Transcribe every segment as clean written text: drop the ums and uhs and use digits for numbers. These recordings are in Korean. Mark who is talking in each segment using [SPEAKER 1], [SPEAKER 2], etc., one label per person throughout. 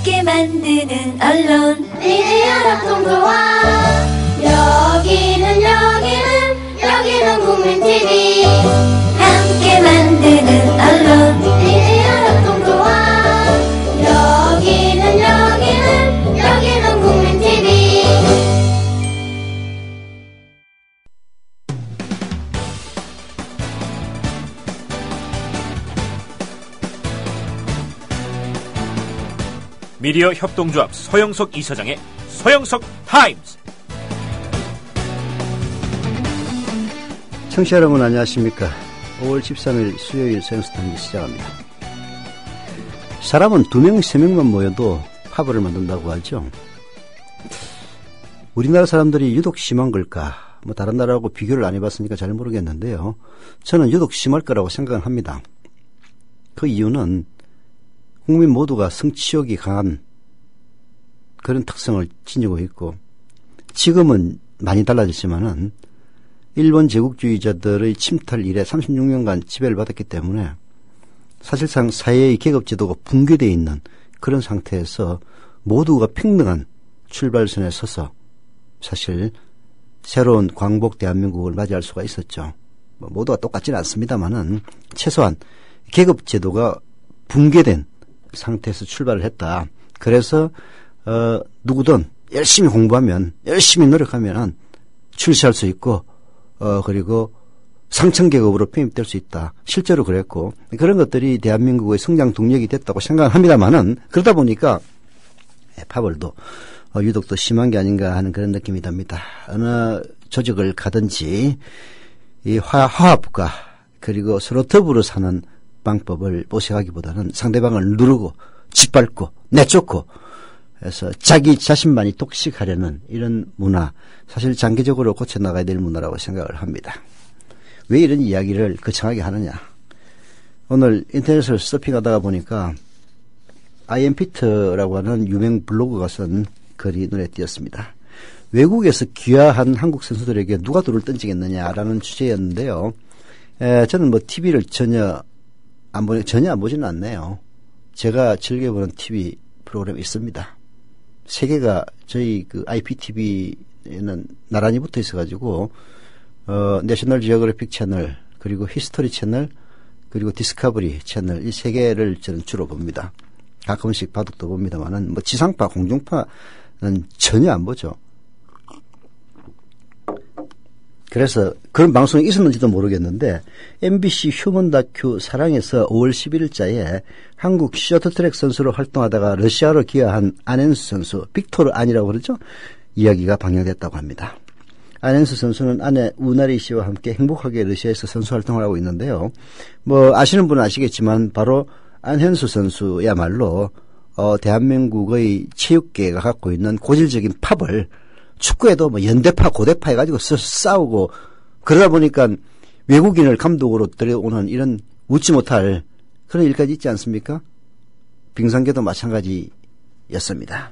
[SPEAKER 1] 함께 만드는 언론
[SPEAKER 2] 미디어 협동조합. 여기는 국민TV.
[SPEAKER 1] 함께 만드는 언론
[SPEAKER 2] 미디어 협동조합. 여기는 국민TV.
[SPEAKER 3] 미디어 협동조합 서영석 이사장의 서영석 타임스.
[SPEAKER 4] 청취자 여러분 안녕하십니까. 5월 13일 수요일 서영석 타임스 시작합니다. 사람은 2명, 3명만 모여도 파벌을 만든다고 하죠. 우리나라 사람들이 유독 심한 걸까? 다른 나라하고 비교를 안 해봤으니까 잘 모르겠는데요. 저는 유독 심할 거라고 생각을 합니다. 그 이유는 국민 모두가 성취욕이 강한 그런 특성을 지니고 있고, 지금은 많이 달라졌지만은 일본 제국주의자들의 침탈 이래 36년간 지배를 받았기 때문에 사실상 사회의 계급제도가 붕괴되어 있는 그런 상태에서 모두가 평등한 출발선에 서서 사실 새로운 광복 대한민국을 맞이할 수가 있었죠. 모두가 똑같지는 않습니다만은 최소한 계급제도가 붕괴된 상태에서 출발을 했다. 그래서 누구든 열심히 공부하면, 열심히 노력하면 출세할 수 있고, 그리고 상층계급으로 편입될 수 있다. 실제로 그랬고, 그런 것들이 대한민국의 성장 동력이 됐다고 생각합니다만은, 그러다 보니까 파벌도 유독 더 심한 게 아닌가 하는 그런 느낌이 듭니다. 어느 조직을 가든지 이 화합과 그리고 서로 더불어 사는 방법을 모색하기보다는 상대방을 누르고 짓밟고 내쫓고 해서 자기 자신만이 독식하려는 이런 문화, 사실 장기적으로 고쳐나가야 될 문화라고 생각을 합니다. 왜 이런 이야기를 거창하게 하느냐. 오늘 인터넷을 서핑하다가 보니까 아이엠피트라고 하는 유명 블로그가 쓴 글이 눈에 띄었습니다. 외국에서 귀화한 한국 선수들에게 누가 돌을 던지겠느냐라는 주제였는데요. 저는 TV를 전혀 안 보지는 않네요. 제가 즐겨보는 TV 프로그램이 있습니다. 세 개가 저희 그 IPTV에는 나란히 붙어 있어가지고, 내셔널 지오그래픽 채널, 그리고 히스토리 채널, 그리고 디스커버리 채널, 이 세 개를 저는 주로 봅니다. 가끔씩 바둑도 봅니다만은, 지상파, 공중파는 전혀 안 보죠. 그래서 그런 방송이 있었는지도 모르겠는데 MBC 휴먼 다큐 사랑에서 5월 11일자에 한국 쇼트트랙 선수로 활동하다가 러시아로 귀화한 안현수 선수, 빅토르 안이라고 그러죠. 이야기가 방영됐다고 합니다. 안현수 선수는 아내 우나리 씨와 함께 행복하게 러시아에서 선수 활동을 하고 있는데요. 아시는 분은 아시겠지만 바로 안현수 선수야말로 대한민국의 체육계가 갖고 있는 고질적인 팝을 축구에도 연대파, 고대파 해가지고 싸우고, 그러다 보니까 외국인을 감독으로 들여오는 이런 웃지 못할 그런 일까지 있지 않습니까? 빙상계도 마찬가지였습니다.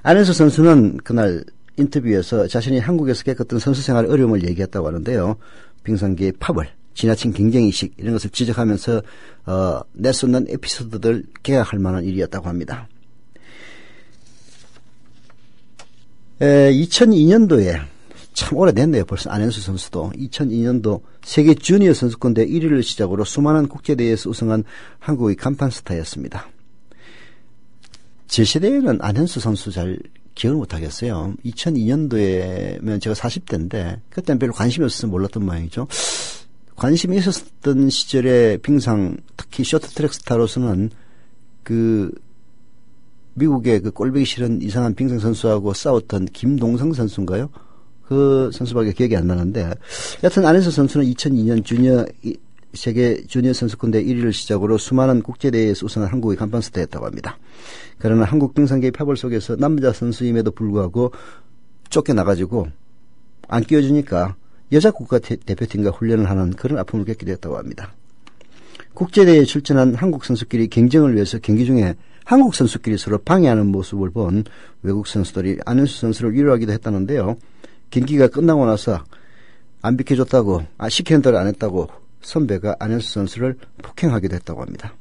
[SPEAKER 4] 안현수 선수는 그날 인터뷰에서 자신이 한국에서 겪었던 선수 생활의 어려움을 얘기했다고 하는데요. 빙상계의 팝을, 지나친 경쟁의식 이런 것을 지적하면서 내쏟는 에피소드들 개각할 만한 일이었다고 합니다. 2002년도에 참 오래됐네요. 벌써 안현수 선수도 2002년도 세계 주니어 선수권대 1위를 시작으로 수많은 국제대회에서 우승한 한국의 간판 스타였습니다. 제 세대에는 안현수 선수 잘 기억을 못하겠어요. 2002년도에면 제가 40대인데 그때는 별로 관심이 없어서 몰랐던 모양이죠. 관심이 있었던 시절에 빙상, 특히 쇼트트랙 스타로서는 미국의 꼴보기 싫은 이상한 빙상 선수하고 싸웠던 김동성 선수인가요? 그 선수밖에 기억이 안 나는데, 여튼 안현수 선수는 2002년 세계 주니어 선수권대 1위를 시작으로 수많은 국제대회에서 우승한 한국의 간판 스타였다고 합니다. 그러나 한국 빙상계의 파벌 속에서 남자 선수임에도 불구하고 쫓겨나가지고 안 끼워주니까 여자 국가대표팀과 훈련을 하는 그런 아픔을 겪게 되었다고 합니다. 국제대회에 출전한 한국 선수끼리 경쟁을 위해서 경기 중에 한국 선수끼리 서로 방해하는 모습을 본 외국 선수들이 안현수 선수를 위로하기도 했다는데요. 경기가 끝나고 나서 안 비켜줬다고, 시키는 대로 안 했다고 선배가 안현수 선수를 폭행하기도 했다고 합니다.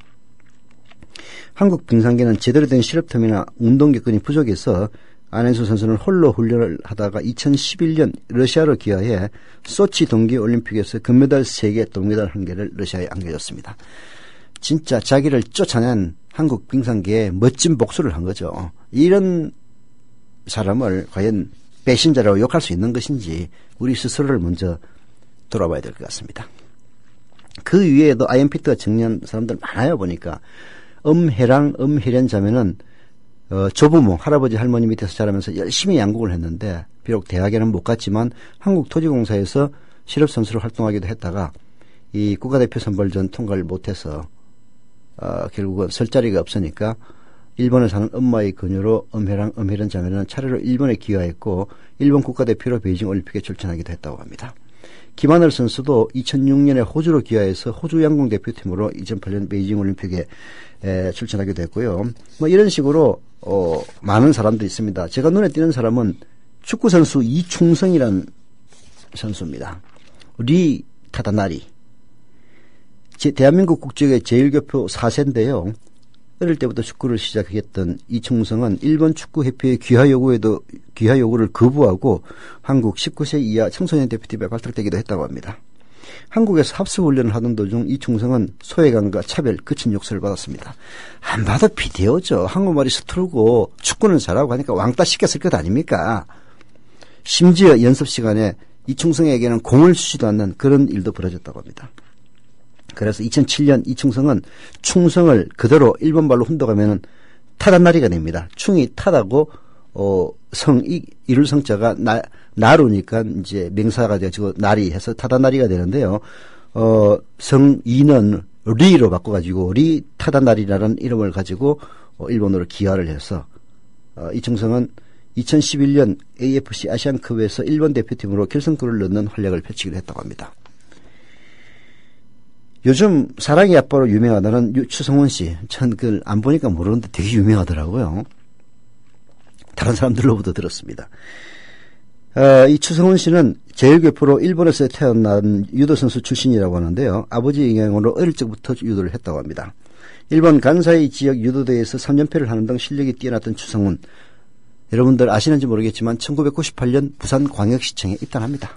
[SPEAKER 4] 한국 빙상계는 제대로 된 실업팀이나 운동 여건이 부족해서 안현수 선수는 홀로 훈련을 하다가 2011년 러시아로 귀화해 소치 동계올림픽에서 금메달 3개, 동메달 1개를 러시아에 안겨줬습니다. 진짜 자기를 쫓아낸 한국 빙상계에 멋진 복수를 한 거죠. 이런 사람을 과연 배신자라고 욕할 수 있는 것인지 우리 스스로를 먼저 돌아봐야 될 것 같습니다. 그 위에도 아이언피트가 정리한 사람들 많아요. 보니까 엄혜랑, 엄혜련 자매는 조부모, 할아버지, 할머니 밑에서 자라면서 열심히 양국을 했는데 비록 대학에는 못 갔지만 한국토지공사에서 실업선수로 활동하기도 했다가 이 국가대표 선발전 통과를 못해서 결국은 설 자리가 없으니까 일본에 사는 엄마의 권유로 엄혜랑, 엄혜련 자매는 차례로 일본에 귀화했고 일본 국가대표로 베이징 올림픽에 출전하기도 했다고 합니다. 김하늘 선수도 2006년에 호주로 귀화해서 호주 양궁 대표팀으로 2008년 베이징 올림픽에 출전하기도 했고요. 뭐 이런 식으로 많은 사람들이 있습니다. 제가 눈에 띄는 사람은 축구 선수 이충성이라는 선수입니다. 리 타다나리. 대한민국 국적의 제1교포 4세인데요. 어릴 때부터 축구를 시작했던 이충성은 일본 축구협회의 귀화 요구를 거부하고 한국 19세 이하 청소년 대표팀에 발탁되기도 했다고 합니다. 한국에서 합숙훈련을 하던 도중 이충성은 소외감과 차별, 거친 욕설을 받았습니다. 안 봐도 비디오죠. 한국말이 서투르고 축구는 잘하고 하니까 왕따 시켰을 것 아닙니까? 심지어 연습 시간에 이충성에게는 공을 주지도 않는 그런 일도 벌어졌다고 합니다. 그래서 2007년 이충성은 충성을 그대로 일본말로 혼동하면은 타단나리가 됩니다. 충이 타다고 이룰 성자가 나루니까 이제 명사가 되어지고 나리 해서 타단나리가 되는데요. 성이는 리로 바꿔가지고 리 타단나리라는 이름을 가지고 일본어로 기화를 해서 이충성은 2011년 AFC 아시안컵에서 일본 대표팀으로 결승골을 넣는 활약을 펼치기도 했다고 합니다. 요즘 사랑의 아빠로 유명하다는 추성훈 씨. 전 그걸 안 보니까 모르는데 되게 유명하더라고요. 다른 사람들로부터 들었습니다. 이 추성훈 씨는 제1교포로 일본에서 태어난 유도 선수 출신이라고 하는데요. 아버지 영향으로 어릴 적부터 유도를 했다고 합니다. 일본 간사이 지역 유도대회에서 3연패를 하는 등 실력이 뛰어났던 추성훈. 여러분들 아시는지 모르겠지만 1998년 부산광역시청에 입단합니다.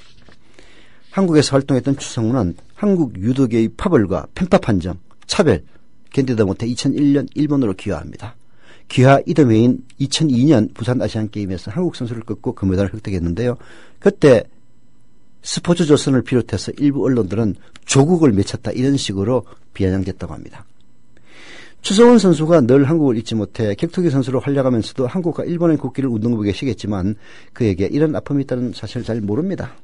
[SPEAKER 4] 한국에서 활동했던 추성훈은 한국 유도계의 파벌과 편파 판정, 차별 견디다 못해 2001년 일본으로 귀화합니다. 귀화 이듬해인 2002년 부산 아시안게임에서 한국 선수를 꺾고 금메달을 획득했는데요. 그때 스포츠조선을 비롯해서 일부 언론들은 조국을 맺혔다 이런 식으로 비아냥댔다고 합니다. 추성훈 선수가 늘 한국을 잊지 못해 격투기 선수로 활약하면서도 한국과 일본의 국기를 운동복에 시겠지만 그에게 이런 아픔이 있다는 사실을 잘 모릅니다.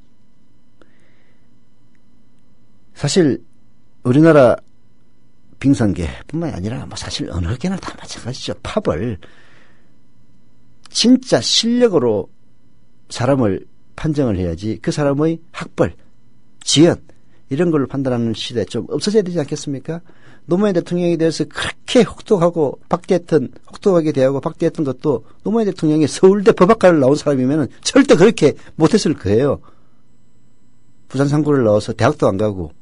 [SPEAKER 4] 사실 우리나라 빙상계뿐만이 아니라 사실 어느 개나 다 마찬가지죠. 팝을 진짜 실력으로 사람을 판정을 해야지 그 사람의 학벌, 지연 이런 걸로 판단하는 시대 좀 없어져야 되지 않겠습니까? 노무현 대통령에 대해서 그렇게 혹독하게 대하고 박대했던 것도 노무현 대통령이 서울대 법학과를 나온 사람이면 절대 그렇게 못했을 거예요. 부산 상고를 나와서 대학도 안 가고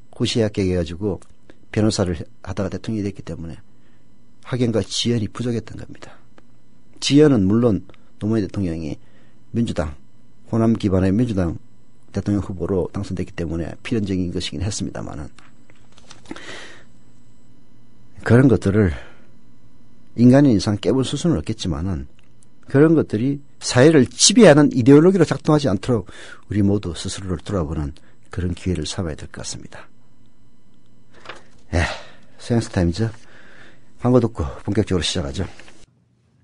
[SPEAKER 4] 고시에 합격해가지고 변호사를 하다가 대통령이 됐기 때문에 학연과 지연이 부족했던 겁니다. 지연은 물론 노무현 대통령이 민주당, 호남 기반의 민주당 대통령 후보로 당선됐기 때문에 필연적인 것이긴 했습니다만은 그런 것들을 인간인 이상 깨볼 수는 없겠지만은 그런 것들이 사회를 지배하는 이데올로기로 작동하지 않도록 우리 모두 스스로를 돌아보는 그런 기회를 삼아야 될 것 같습니다. 서양스 타임즈 광고 듣고 본격적으로 시작하죠.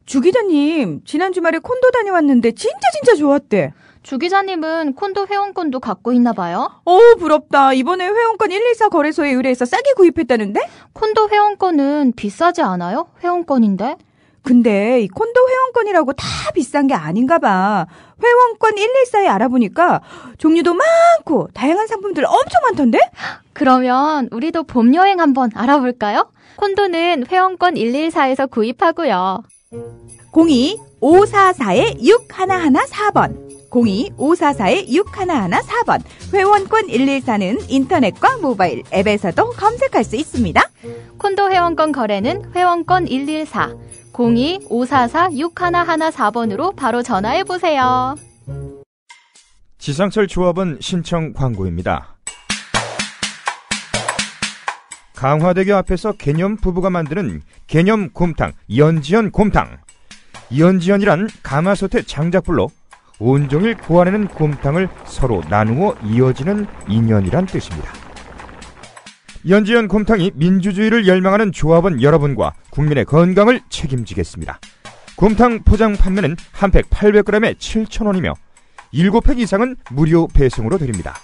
[SPEAKER 5] 주 기자님, 지난 주말에 콘도 다녀왔는데 진짜 좋았대.
[SPEAKER 6] 주 기자님은 콘도 회원권도 갖고 있나 봐요?
[SPEAKER 5] 부럽다. 이번에 회원권 114 거래소에 의뢰해서 싸게 구입했다는데?
[SPEAKER 6] 콘도 회원권은 비싸지 않아요? 회원권인데?
[SPEAKER 5] 근데 이 콘도 회원권이라고 다 비싼 게 아닌가 봐. 회원권 114에 알아보니까 종류도 많고 다양한 상품들 엄청 많던데?
[SPEAKER 6] 그러면 우리도 봄 여행 한번 알아볼까요? 콘도는 회원권 114에서 구입하고요.
[SPEAKER 5] 02-544-6114번 02-544-6114번 회원권 114는 인터넷과 모바일 앱에서도 검색할 수 있습니다.
[SPEAKER 6] 콘도 회원권 거래는 회원권 114 02-544-6114번으로 바로 전화해보세요.
[SPEAKER 7] 지상철 조합원 신청 광고입니다. 강화대교 앞에서 개념 부부가 만드는 개념 곰탕 연지연 곰탕. 연지연이란 가마솥의 장작불로 온종일 구워내는 곰탕을 서로 나누어 이어지는 인연이란 뜻입니다. 연지연 곰탕이 민주주의를 열망하는 조합원 여러분과 국민의 건강을 책임지겠습니다. 곰탕 포장 판매는 한 팩 800g에 7,000원이며 7팩 이상은 무료 배송으로 드립니다.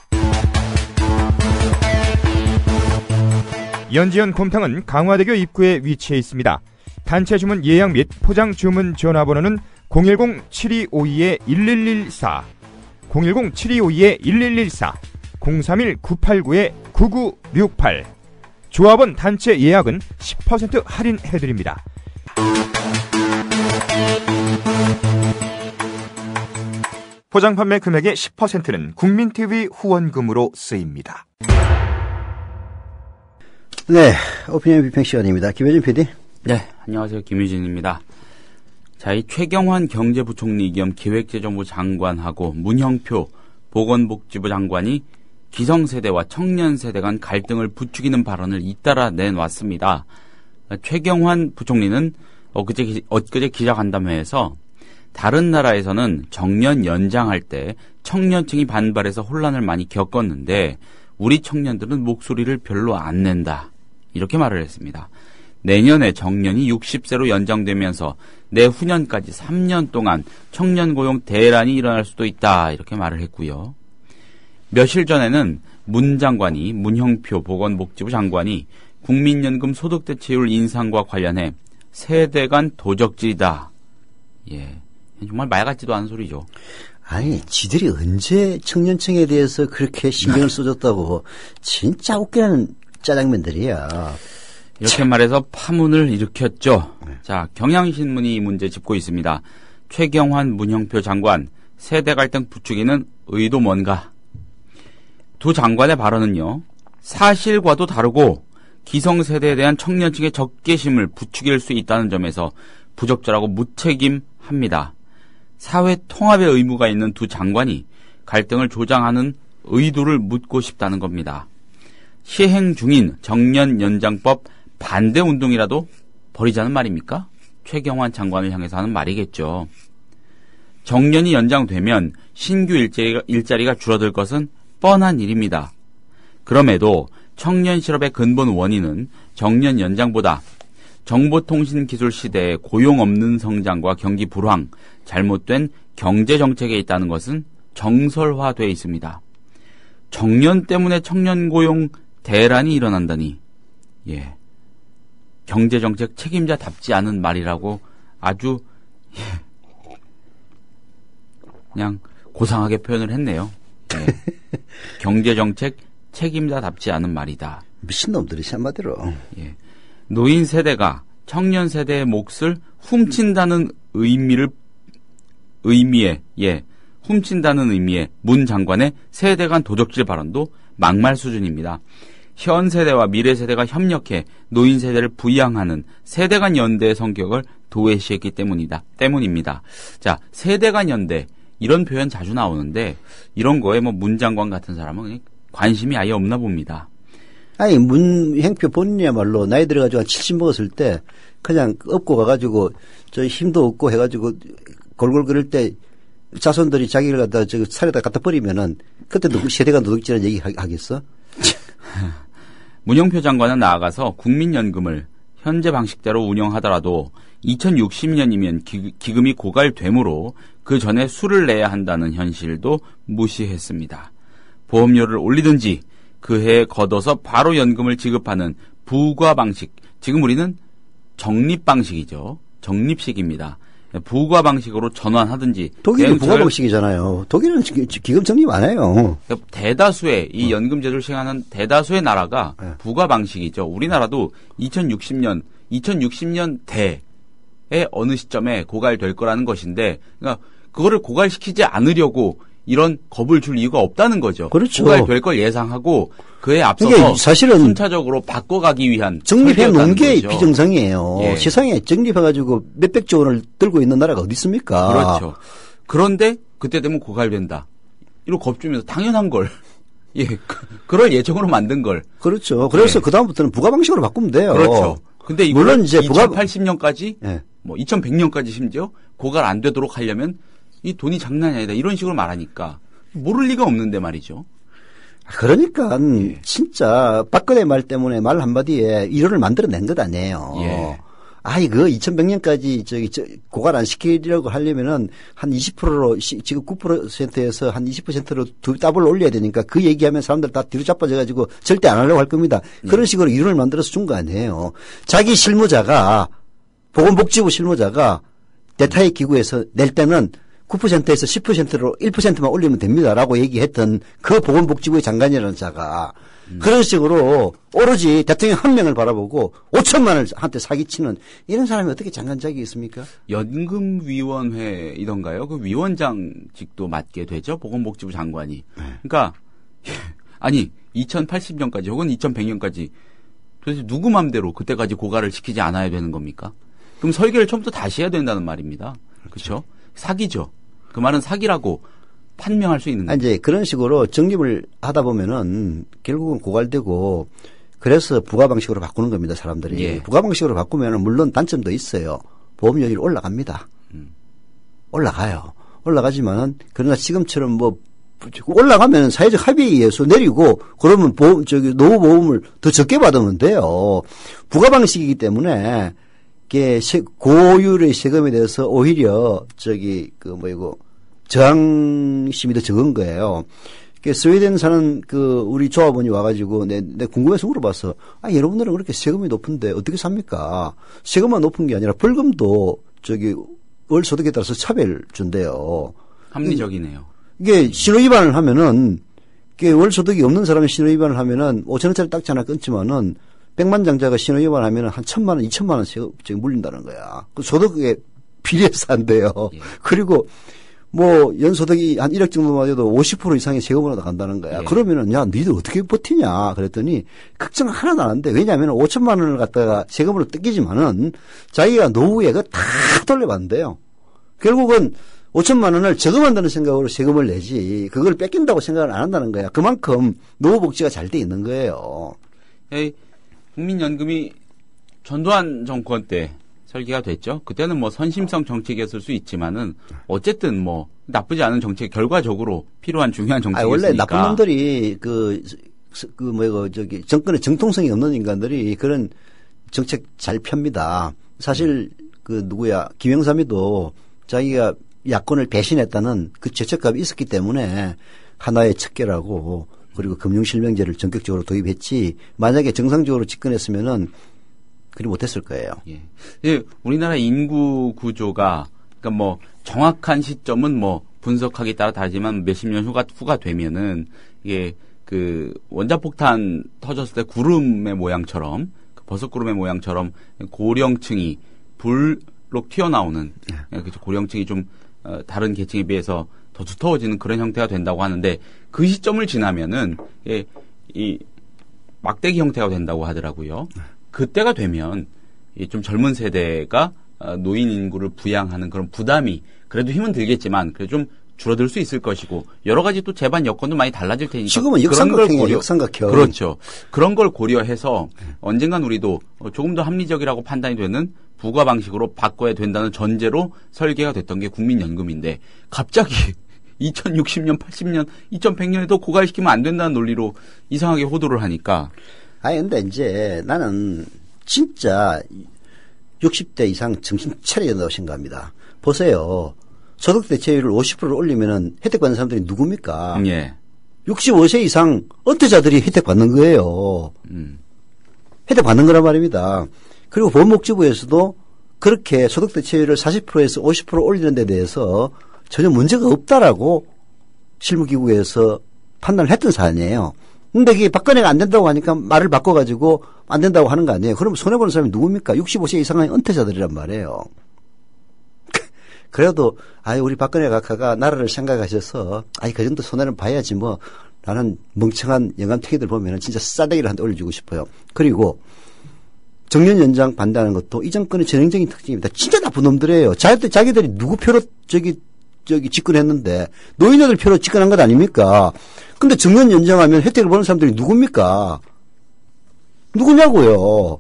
[SPEAKER 7] 연지연 곰탕은 강화대교 입구에 위치해 있습니다. 단체 주문 예약 및 포장 주문 전화번호는 010-7252-1114, 010-7252-1114, 031-989-9968. 조합원 단체 예약은 10% 할인해드립니다. 포장 판매 금액의 10%는 국민TV 후원금으로 쓰입니다.
[SPEAKER 4] 네, 오피니언 비평 시간입니다. 김효진 PD.
[SPEAKER 8] 네, 안녕하세요. 김효진입니다. 자, 이 최경환 경제부총리 겸 기획재정부 장관하고 문형표 보건복지부 장관이 기성세대와 청년세대 간 갈등을 부추기는 발언을 잇따라 내놨습니다. 최경환 부총리는 엊그제 기자간담회에서 다른 나라에서는 정년 연장할 때 청년층이 반발해서 혼란을 많이 겪었는데 우리 청년들은 목소리를 별로 안 낸다. 이렇게 말을 했습니다. 내년에 정년이 60세로 연장되면서 내후년까지 3년 동안 청년 고용 대란이 일어날 수도 있다. 이렇게 말을 했고요. 며칠 전에는 문형표 보건복지부 장관이 국민연금 소득대체율 인상과 관련해 세대 간 도적질이다. 예, 정말 말 같지도 않은 소리죠.
[SPEAKER 4] 아니, 지들이 언제 청년층에 대해서 그렇게 신경을 써줬다고. 진짜 웃기는 짜장면들이야.
[SPEAKER 8] 이렇게 말해서 파문을 일으켰죠. 자, 경향신문이 이 문제 짚고 있습니다. 최경환 문형표 장관, 세대 갈등 부추기는 의도 뭔가? 두 장관의 발언은요, 사실과도 다르고 기성세대에 대한 청년층의 적개심을 부추길 수 있다는 점에서 부적절하고 무책임합니다. 사회 통합의 의무가 있는 두 장관이 갈등을 조장하는 의도를 묻고 싶다는 겁니다. 시행 중인 정년 연장법 반대 운동이라도 벌이자는 말입니까? 최경환 장관을 향해서 하는 말이겠죠. 정년이 연장되면 신규 일자리가 줄어들 것은 뻔한 일입니다. 그럼에도 청년 실업의 근본 원인은 정년 연장보다 정보통신기술 시대의 고용 없는 성장과 경기 불황, 잘못된 경제정책에 있다는 것은 정설화되어 있습니다. 정년 때문에 청년 고용 대란이 일어난다니, 예, 경제정책 책임자답지 않은 말이라고 아주 그냥 고상하게 표현을 했네요. 예. 경제정책 책임자답지 않은 말이다.
[SPEAKER 4] 미친놈들이 한마디로.
[SPEAKER 8] 예. 노인 세대가 청년 세대의 몫을 훔친다는 훔친다는 의미의 문 장관의 세대 간 도적질 발언도 막말 수준입니다. 현 세대와 미래 세대가 협력해 노인 세대를 부양하는 세대 간 연대의 성격을 도외시했기 때문입니다. 자, 세대 간 연대, 이런 표현 자주 나오는데 이런 거에 문 장관 같은 사람은 그냥 관심이 아예 없나 봅니다.
[SPEAKER 4] 아니, 문형표 본인이야말로 나이 들어가지고 한 70 먹었을 때 그냥 업고 가가지고 저 힘도 없고 해가지고 골골거릴 때 자손들이 자기를 갖다 저 살에다 갖다 버리면은 그때 세대가 도둑질한 얘기 하겠어?
[SPEAKER 8] 문형표 장관은 나아가서 국민연금을 현재 방식대로 운영하더라도 2060년이면 기금이 고갈되므로 그 전에 수를 내야 한다는 현실도 무시했습니다. 보험료를 올리든지 그 해에 걷어서 바로 연금을 지급하는 부과 방식, 지금 우리는 적립 방식이죠. 적립식입니다. 부과 방식으로 전환하든지.
[SPEAKER 4] 독일은 부과 방식이잖아요. 독일은 기금 적립 안 해요.
[SPEAKER 8] 대다수의 이 연금 제도를 시행하는 대다수의 나라가 부과 방식이죠. 우리나라도 2060년 대에 어느 시점에 고갈될 거라는 것인데, 그러니까 그거를 고갈시키지 않으려고 이런 겁을 줄 이유가 없다는 거죠.
[SPEAKER 4] 그렇죠.
[SPEAKER 8] 고갈될 걸 예상하고 그에 앞서서
[SPEAKER 4] 이게 사실은
[SPEAKER 8] 순차적으로 바꿔가기 위한
[SPEAKER 4] 정립해 놓은 게
[SPEAKER 8] 거죠.
[SPEAKER 4] 비정상이에요.
[SPEAKER 8] 예.
[SPEAKER 4] 세상에 정립해가지고 몇백조 원을 들고 있는 나라가 어디 있습니까?
[SPEAKER 8] 그렇죠. 그런데 그때 되면 고갈된다. 이러고 겁주면서 당연한 걸. 예, 그럴 예정으로 만든 걸.
[SPEAKER 4] 그렇죠. 그래서
[SPEAKER 8] 예.
[SPEAKER 4] 그다음부터는 부가 방식으로 바꾸면 돼요.
[SPEAKER 8] 그렇죠. 근데 이걸
[SPEAKER 4] 물론 이제
[SPEAKER 8] 2080년까지
[SPEAKER 4] 예.
[SPEAKER 8] 뭐 2100년까지 심지어 고갈 안 되도록 하려면 이 돈이 장난이 아니다. 이런 식으로 말하니까 모를 리가 없는데 말이죠.
[SPEAKER 4] 그러니까
[SPEAKER 8] 예.
[SPEAKER 4] 진짜 박근혜 말 때문에 말 한마디에 이론을 만들어낸 것 아니에요.
[SPEAKER 8] 예.
[SPEAKER 4] 아이 그 2100년까지 고갈 안 시키려고 하려면은 한 20%로 지금 9%에서 한 20%로 더블 올려야 되니까 그 얘기하면 사람들 다 뒤로 자빠져 가지고 절대 안 하려고 할 겁니다. 그런 식으로 이론을 만들어서 준 거 아니에요. 자기 실무자가 보건복지부 실무자가 대타의 기구에서 낼 때는 9%에서 10%로 1%만 올리면 됩니다라고 얘기했던 그 보건복지부의 장관이라는 자가 그런 식으로 오로지 대통령 한 명을 바라보고 5천만 원을 한테 사기치는 이런 사람이 어떻게 장관직이 있습니까?
[SPEAKER 8] 연금위원회이던가요? 그 위원장직도 맡게 되죠. 보건복지부 장관이. 그러니까 아니 2080년까지 혹은 2100년까지 도대체 누구 맘대로 그때까지 고갈을 시키지 않아야 되는 겁니까? 그럼 설계를 처음부터 다시 해야 된다는 말입니다. 그렇죠? 사기죠. 그 말은 사기라고 판명할 수 있는 거죠.
[SPEAKER 4] 이제 그런 식으로 정립을 하다 보면은 결국은 고갈되고 그래서 부가 방식으로 바꾸는 겁니다. 사람들이.
[SPEAKER 8] 예.
[SPEAKER 4] 부가 방식으로 바꾸면은 물론 단점도 있어요. 보험료율이 올라갑니다. 올라가요. 올라가지만은 그러나 지금처럼 뭐 올라가면 사회적 합의에 의해서 내리고 그러면 노후보험을 더 적게 받으면 돼요. 부가 방식이기 때문에 이게 고율의 세금에 대해서 오히려 저항심이 더 적은 거예요. 스웨덴 사는 우리 조합원이 와가지고 내 궁금해서 물어봤어. 여러분들은 그렇게 세금이 높은데 어떻게 삽니까? 세금만 높은 게 아니라 벌금도 월 소득에 따라서 차별 준대요.
[SPEAKER 8] 합리적이네요.
[SPEAKER 4] 이게 신호위반을 하면은 월 소득이 없는 사람이 신호위반을 하면은 5,000원짜리 딱지 하나 끊지만은 100만 장자가 신호위반 하면은 한 1,000만 원, 2,000만 원 세금 물린다는 거야. 그 소득에 비례해서 한대요.
[SPEAKER 8] 예.
[SPEAKER 4] 그리고 뭐 연소득이 한 1억 정도만 해도 50% 이상의 세금으로 나간다는 거야.
[SPEAKER 8] 예.
[SPEAKER 4] 그러면은 야 너희들 어떻게 버티냐 그랬더니 걱정 하나도 안 한대. 왜냐하면 5천만 원을 갖다가 세금으로 뜯기지만은 자기가 노후에 그거 다 돌려받는데요. 결국은 5천만 원을 저금한다는 생각으로 세금을 내지 그걸 뺏긴다고 생각을 안 한다는 거야. 그만큼 노후 복지가 잘 돼 있는 거예요.
[SPEAKER 8] 국민연금이 전두환 정권 때 설계가 됐죠. 그때는 뭐 선심성 정책이었을 수 있지만은 어쨌든 뭐 나쁘지 않은 정책 결과적으로 필요한 중요한 정책이었으니까.
[SPEAKER 4] 원래 나쁜 놈들이 정권의 정통성이 없는 인간들이 그런 정책 잘 펴니다. 사실 김영삼이도 자기가 야권을 배신했다는 그 죄책감이 있었기 때문에 하나의 척결하고 그리고 금융실명제를 전격적으로 도입했지 만약에 정상적으로 집권했으면은 그리 못했을 거예요.
[SPEAKER 8] 예. 우리나라 인구 구조가 그러니까 뭐 정확한 시점은 뭐 분석하기에 따라 다르지만 몇십 년 후가 되면은 이게 원자폭탄 터졌을 때 구름의 모양처럼 버섯구름의 모양처럼 고령층이 불로 튀어나오는 고령층이 좀 다른 계층에 비해서 더 두터워지는 그런 형태가 된다고 하는데 그 시점을 지나면은 이 막대기 형태가 된다고 하더라고요. 그때가 되면 좀 젊은 세대가 노인 인구를 부양하는 그런 부담이 그래도 힘은 들겠지만 그래도 좀 줄어들 수 있을 것이고 여러 가지 또 재반 여건도 많이 달라질 테니까
[SPEAKER 4] 지금은 역삼각형이에요. 역삼각형.
[SPEAKER 8] 그렇죠. 그런 걸 고려해서 언젠간 우리도 조금 더 합리적이라고 판단이 되는 부가 방식으로 바꿔야 된다는 전제로 설계가 됐던 게 국민연금인데 갑자기 2060년, 80년, 2100년에도 고갈시키면 안 된다는 논리로 이상하게 호도를 하니까.
[SPEAKER 4] 근데 이제 나는 진짜 60대 이상 정신 차려야 된다고 생각합니다. 보세요. 소득 대체율을 50%를 올리면은 혜택 받는 사람들이 누굽니까?
[SPEAKER 8] 예.
[SPEAKER 4] 65세 이상 은퇴자들이 혜택 받는 거예요. 혜택 받는 거란 말입니다. 그리고 보건복지부에서도 그렇게 소득 대체율을 40%에서 50% 올리는 데 대해서 전혀 문제가 없다라고 실무기구에서 판단을 했던 사안이에요. 근데 그게 박근혜가 안 된다고 하니까 말을 바꿔가지고 안 된다고 하는 거 아니에요. 그럼 손해보는 사람이 누굽니까? 65세 이상의 은퇴자들이란 말이에요. 그래도 우리 박근혜 각하가 나라를 생각하셔서 그 정도 손해는 봐야지 뭐 나는 멍청한 영감탱이들 보면은 진짜 싸대기를 한 대 올려주고 싶어요. 그리고 정년 연장 반대하는 것도 이 정권의 전형적인 특징입니다. 진짜 나쁜 놈들이에요. 자기들이 누구 표로 집권했는데 노인들 표로 집권한 것 아닙니까? 근데 정년 연장하면 혜택을 보는 사람들이 누굽니까? 누구냐고요.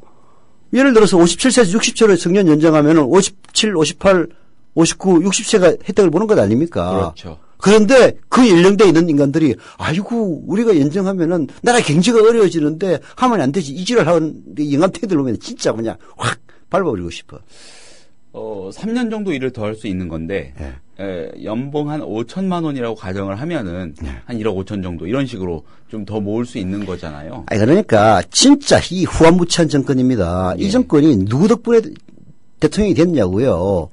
[SPEAKER 4] 예를 들어서 57세에서 60세로 정년 연장하면 57, 58, 59, 60세가 혜택을 보는 것 아닙니까?
[SPEAKER 8] 그렇죠.
[SPEAKER 4] 그런데 그 연령대에 있는 인간들이 아이고 우리가 연장하면은 나라 경제가 어려워지는데 하면 안 되지. 이지랄 하는 영감탱이들 보면 진짜 그냥 확 밟아버리고 싶어.
[SPEAKER 8] 3년 정도 일을 더 할 수 있는 건데 연봉 한 5천만 원이라고 가정을 하면은 한 1억 5천 정도 이런 식으로 좀 더 모을 수 있는 거잖아요.
[SPEAKER 4] 그러니까 진짜 이 후한무치한 정권입니다. 이 정권이 누구 덕분에 대통령이 됐냐고요.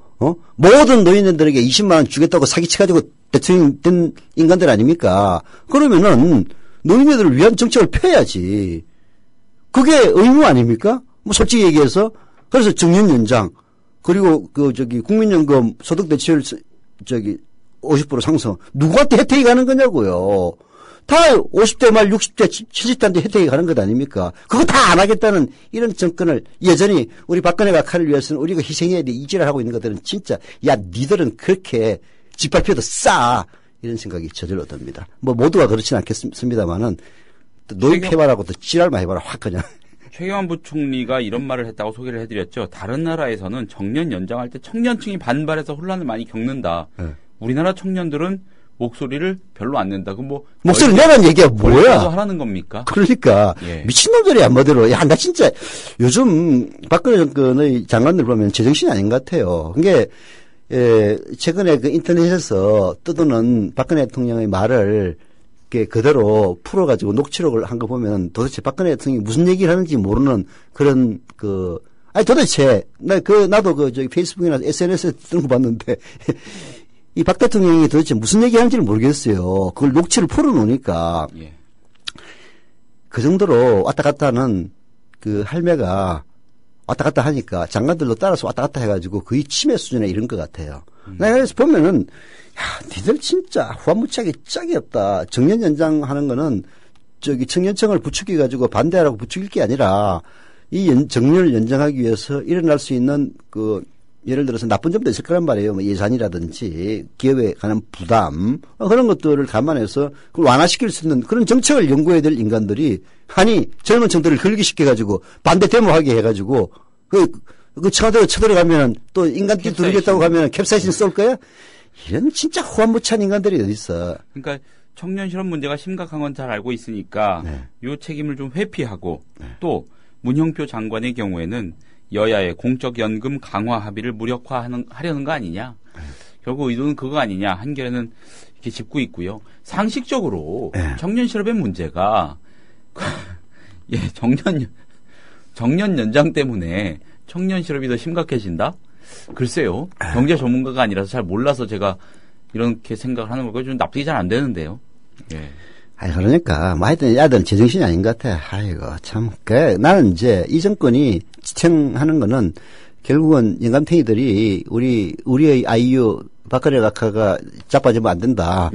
[SPEAKER 4] 모든 노인들에게 20만 원 주겠다고 사기쳐가지고 대통령 된 인간들 아닙니까? 그러면은 노인들을 위한 정책을 펴야지. 그게 의무 아닙니까? 뭐 솔직히 얘기해서. 그래서 정년 연장 그리고 국민연금 소득 대체율 50% 상승 누구한테 혜택이 가는 거냐고요. 다 50대 말 60대 70대한테 혜택이 가는 것 아닙니까? 그거 다 안 하겠다는 이런 정권을 여전히 우리 박근혜 각하를 위해서는 우리가 희생해야 돼 이지랄 하고 있는 것들은 진짜 니들은 그렇게 짓밟혀도 싸 이런 생각이 저절로 듭니다. 뭐 모두가 그렇지는 않겠습니다만은 노인 폐발하고 또 지랄만 해봐라 확 그냥.
[SPEAKER 8] 최경환 부총리가 이런 말을 했다고 소개를 해드렸죠. 다른 나라에서는 정년 연장할 때 청년층이 반발해서 혼란을 많이 겪는다. 우리나라 청년들은 목소리를 별로 안 낸다. 그럼 뭐
[SPEAKER 4] 목소리 내라는 얘기가 뭐야?
[SPEAKER 8] 하라는 겁니까?
[SPEAKER 4] 그러니까 미친놈들이 한마디로 나 진짜 요즘 박근혜 정권의 장관들 보면 제정신이 아닌 것 같아요. 그게 최근에 그 인터넷에서 떠도는 박근혜 대통령의 말을 그대로 풀어가지고 녹취록을 한 거 보면 도대체 박근혜 대통령이 무슨 얘기를 하는지 모르는 그런 도대체 나도 페이스북이나 SNS에 뜨는 거 봤는데 이 박 대통령이 도대체 무슨 얘기 하는지를 모르겠어요. 그걸 녹취를 풀어놓으니까 그 정도로 왔다 갔다 하는 그 할매가 왔다 갔다 하니까 장관들도 따라서 왔다 갔다 해가지고 거의 치매 수준에 이른 것 같아요. 그래서 보면은 니들 진짜 후한무치하게 짝이 없다. 정년 연장하는 거는 청년층을 부추겨가지고 반대하라고 부추길 게 아니라 이 정년을 연장하기 위해서 일어날 수 있는 예를 들어서 나쁜 점도 있을 거란 말이에요. 뭐 예산이라든지 기업에 관한 부담 그런 것들을 감안해서 그걸 완화시킬 수 있는 그런 정책을 연구해야 될 인간들이 젊은 층들을 걸기시켜가지고 반대 데모하게 해가지고 그 청와대로 쳐들어가면 또 인간끼리 두르겠다고 가면 캡사이신 쏠 거야? 이런 진짜 후한무치한 인간들이 어디 있어.
[SPEAKER 8] 그러니까 청년 실업 문제가 심각한 건 잘 알고 있으니까 요 책임을 좀 회피하고 또 문형표 장관의 경우에는 여야의 공적연금 강화 합의를 무력화하려는 거 아니냐. 결국 의도는 그거 아니냐. 한겨레는 이렇게 짚고 있고요. 상식적으로 청년 실업의 문제가 정년 연장 때문에 청년 실업이 더 심각해진다? 글쎄요. 경제 전문가가 아니라서 잘 몰라서 제가 이렇게 생각을 하는 거고 좀 납득이 잘 안 되는데요.
[SPEAKER 4] 그러니까 하여튼 야들은 제정신이 아닌 것 같아. 아이고 참. 나는 이제 이 정권이 지탱하는 거는 결국은 영감탱이들이 우리의 아이유 박근혜 각하가 자빠지면 안 된다.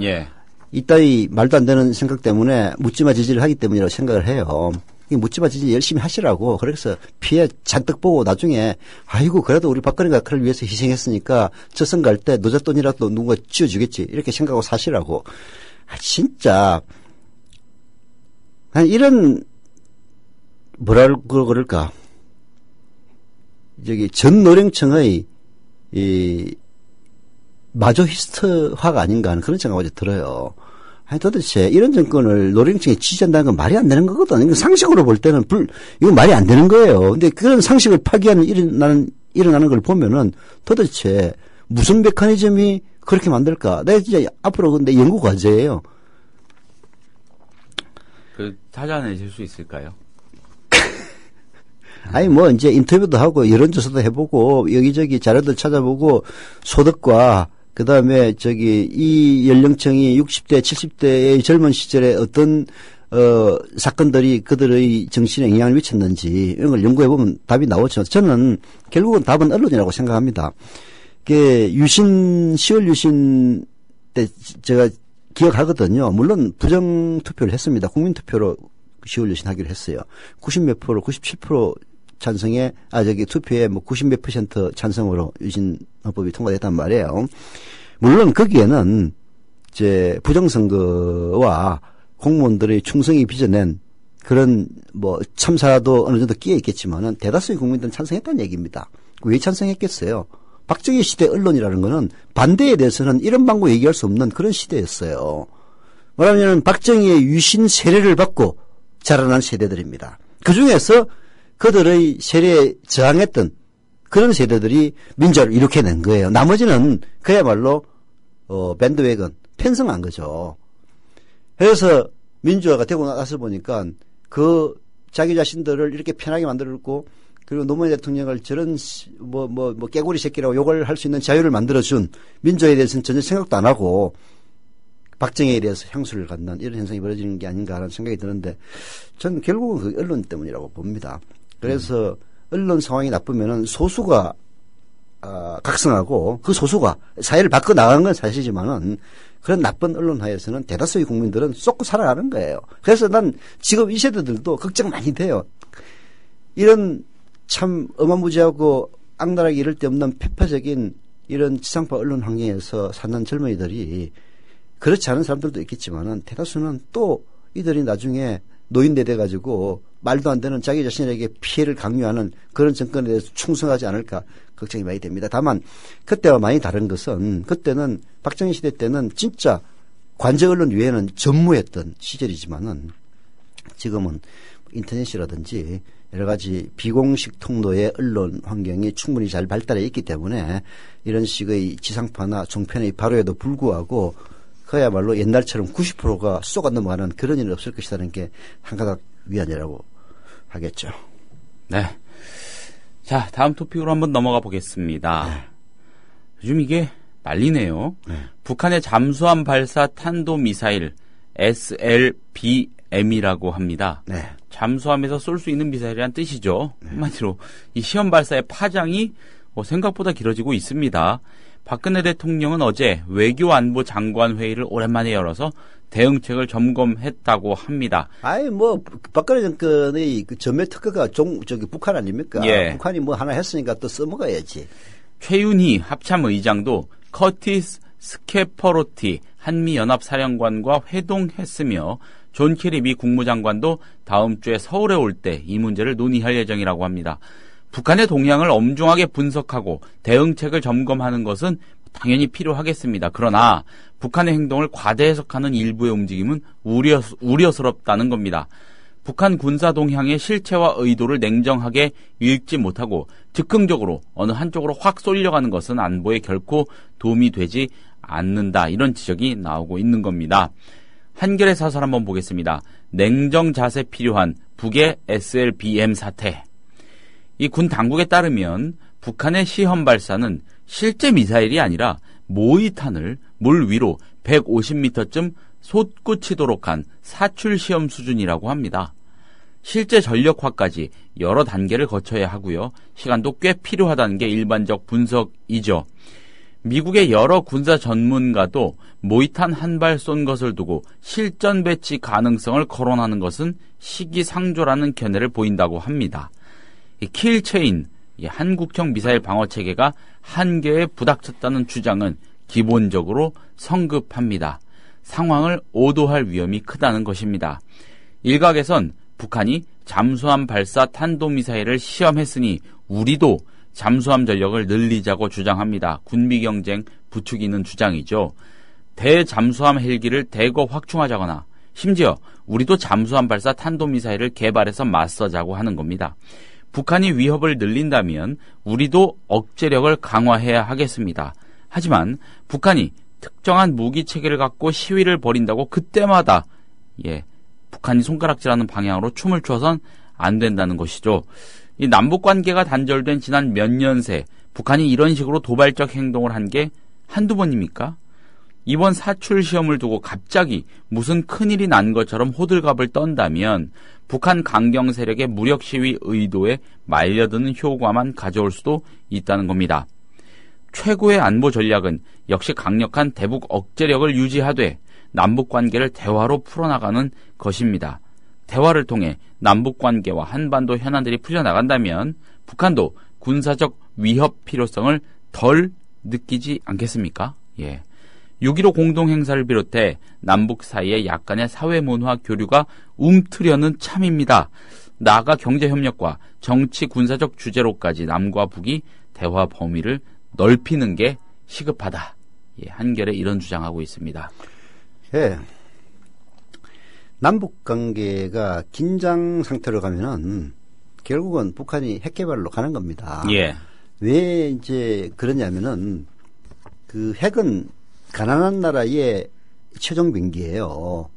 [SPEAKER 4] 이따위 말도 안 되는 생각 때문에 묻지마 지지를 하기 때문이라고 생각을 해요. 묻지마 지지 열심히 하시라고. 그래서 피해 잔뜩 보고 나중에 아이고 그래도 우리 박근혜 각하를 위해서 희생했으니까 저 선거 갈 때 노잣돈이라도 누군가 쥐어주겠지 이렇게 생각하고 사시라고. 진짜 이런 뭐라고 그럴까 전 노령층의 이 마조히스트화가 아닌가 하는 그런 생각이 들어요. 도대체 이런 정권을 노령층에 지지한다는 건 말이 안 되는 거거든. 이거 상식으로 볼 때는 이거 말이 안 되는 거예요. 근데 그런 상식을 파기하는 일어나는 걸 보면은 도대체 무슨 메커니즘이 그렇게 만들까? 내가 진짜 앞으로 근데 연구 과제예요.
[SPEAKER 8] 찾아내실 수 있을까요?
[SPEAKER 4] 뭐 이제 인터뷰도 하고 여론조사도 해보고 여기저기 자료들 찾아보고 소득과 그 다음에 이 연령층이 60대, 70대의 젊은 시절에 어떤 사건들이 그들의 정신에 영향을 미쳤는지 이런 걸 연구해보면 답이 나오죠. 저는 결국은 답은 언론이라고 생각합니다. 유신 10월 유신 때 제가 기억하거든요. 물론 부정 투표를 했습니다. 국민 투표로 10월 유신하기로 했어요. 90몇 프로, 97% 찬성에 투표에 뭐 90몇 % 찬성으로 유신헌법이 통과됐단 말이에요. 물론 거기에는 이제 부정선거와 공무원들의 충성이 빚어낸 그런 뭐 참사도 어느 정도 끼어 있겠지만은 대다수의 국민들은 찬성했다는 얘기입니다. 왜 찬성했겠어요? 박정희 시대 언론이라는 거는 반대에 대해서는 이런 방법 얘기할 수 없는 그런 시대였어요. 뭐냐면 박정희의 유신 세례를 받고 자라난 세대들입니다. 그 중에서 그들의 세례에 저항했던 그런 세대들이 민주화를 일으켜낸 거예요. 나머지는 그야말로 밴드웨건 편성한 거죠. 그래서 민주화가 되고 나서 보니까 그 자기 자신들을 이렇게 편하게 만들었고 그리고 노무현 대통령을 저런 깨구리 새끼라고 욕을 할 수 있는 자유를 만들어준 민주화에 대해서는 전혀 생각도 안 하고 박정희에 대해서 향수를 갖는 이런 현상이 벌어지는 게 아닌가 하는 생각이 드는데 저는 결국은 그 언론 때문이라고 봅니다. 그래서 언론 상황이 나쁘면은 소수가 각성하고 그 소수가 사회를 바꿔 나가는 건 사실이지만은 그런 나쁜 언론 하에서는 대다수의 국민들은 쏟고 살아가는 거예요. 그래서 난 지금 이 세대들도 걱정 많이 돼요. 이런 참 어마무지하고 악랄하게 이럴 데 없는 폐파적인 이런 지상파 언론 환경에서 사는 젊은이들이 그렇지 않은 사람들도 있겠지만은 대다수는 또 이들이 나중에 노인대 돼가지고 말도 안 되는 자기 자신에게 피해를 강요하는 그런 정권에 대해서 충성하지 않을까 걱정이 많이 됩니다. 다만 그때와 많이 다른 것은 그때는 박정희 시대 때는 진짜 관저 언론 외에는 전무했던 시절이지만은 지금은 인터넷이라든지 여러 가지 비공식 통로의 언론 환경이 충분히 잘 발달해 있기 때문에 이런 식의 지상파나 종편의 발효에도 불구하고 그야말로 옛날처럼 90%가 쏘가 넘어가는 그런 일은 없을 것이라는 게 한 가닥 위안이라고 하겠죠.
[SPEAKER 8] 네. 자, 다음 토픽으로 한번 넘어가 보겠습니다.
[SPEAKER 4] 네.
[SPEAKER 8] 요즘 이게 난리네요.
[SPEAKER 4] 네.
[SPEAKER 8] 북한의 잠수함 발사 탄도미사일 SLBM이라고 합니다.
[SPEAKER 4] 네.
[SPEAKER 8] 잠수함에서 쏠 수 있는 미사일이란 뜻이죠. 한마디로 이 시험 발사의 파장이 생각보다 길어지고 있습니다. 박근혜 대통령은 어제 외교안보 장관 회의를 오랜만에 열어서 대응책을 점검했다고 합니다.
[SPEAKER 4] 아이 박근혜 정권의 그 전매 특허가 북한 아닙니까?
[SPEAKER 8] 예.
[SPEAKER 4] 북한이 뭐 하나 했으니까 또 써먹어야지.
[SPEAKER 8] 최윤희 합참의장도 커티스 스케퍼로티 한미연합사령관과 회동했으며 존 케리 미 국무장관도 다음 주에 서울에 올 때 이 문제를 논의할 예정이라고 합니다. 북한의 동향을 엄중하게 분석하고 대응책을 점검하는 것은 당연히 필요하겠습니다. 그러나 북한의 행동을 과대 해석하는 일부의 움직임은 우려스럽다는 겁니다. 북한 군사 동향의 실체와 의도를 냉정하게 읽지 못하고 즉흥적으로 어느 한쪽으로 확 쏠려가는 것은 안보에 결코 도움이 되지 않는다. 이런 지적이 나오고 있는 겁니다. 한겨레 사설 한번 보겠습니다. 냉정 자세 필요한 북의 SLBM 사태. 이 군 당국에 따르면 북한의 시험 발사는 실제 미사일이 아니라 모의탄을 물 위로 150m쯤 솟구치도록 한 사출 시험 수준이라고 합니다. 실제 전력화까지 여러 단계를 거쳐야 하고요. 시간도 꽤 필요하다는 게 일반적 분석이죠. 미국의 여러 군사 전문가도 모의탄 한 발 쏜 것을 두고 실전 배치 가능성을 거론하는 것은 시기상조라는 견해를 보인다고 합니다. 이 킬체인, 한국형 미사일 방어 체계가 한계에 부닥쳤다는 주장은 기본적으로 성급합니다. 상황을 오도할 위험이 크다는 것입니다. 일각에선 북한이 잠수함 발사 탄도미사일을 시험했으니 우리도 잠수함 전력을 늘리자고 주장합니다. 군비 경쟁 부추기는 주장이죠. 대잠수함 헬기를 대거 확충하자거나 심지어 우리도 잠수함 발사 탄도미사일을 개발해서 맞서자고 하는 겁니다. 북한이 위협을 늘린다면 우리도 억제력을 강화해야 하겠습니다. 하지만 북한이 특정한 무기 체계를 갖고 시위를 벌인다고 그때마다 북한이 손가락질하는 방향으로 춤을 춰선 안 된다는 것이죠. 이 남북 관계가 단절된 지난 몇 년 새 북한이 이런 식으로 도발적 행동을 한 게 한두 번입니까? 이번 사출 시험을 두고 갑자기 무슨 큰일이 난 것처럼 호들갑을 떤다면 북한 강경 세력의 무력 시위 의도에 말려드는 효과만 가져올 수도 있다는 겁니다. 최고의 안보 전략은 역시 강력한 대북 억제력을 유지하되 남북 관계를 대화로 풀어나가는 것입니다. 대화를 통해 남북 관계와 한반도 현안들이 풀려나간다면 북한도 군사적 위협 필요성을 덜 느끼지 않겠습니까? 예. 6.15 공동행사를 비롯해 남북 사이의 약간의 사회문화 교류가 움트려는 참입니다. 나아가 경제협력과 정치 군사적 주제로까지 남과 북이 대화 범위를 넓히는 게 시급하다. 예, 한겨레 이런 주장하고 있습니다.
[SPEAKER 4] 예. 남북 관계가 긴장 상태로 가면은 결국은 북한이 핵 개발로 가는 겁니다.
[SPEAKER 8] 예.
[SPEAKER 4] 왜 이제 그러냐면은 그 핵은 가난한 나라의 최종 병기예요.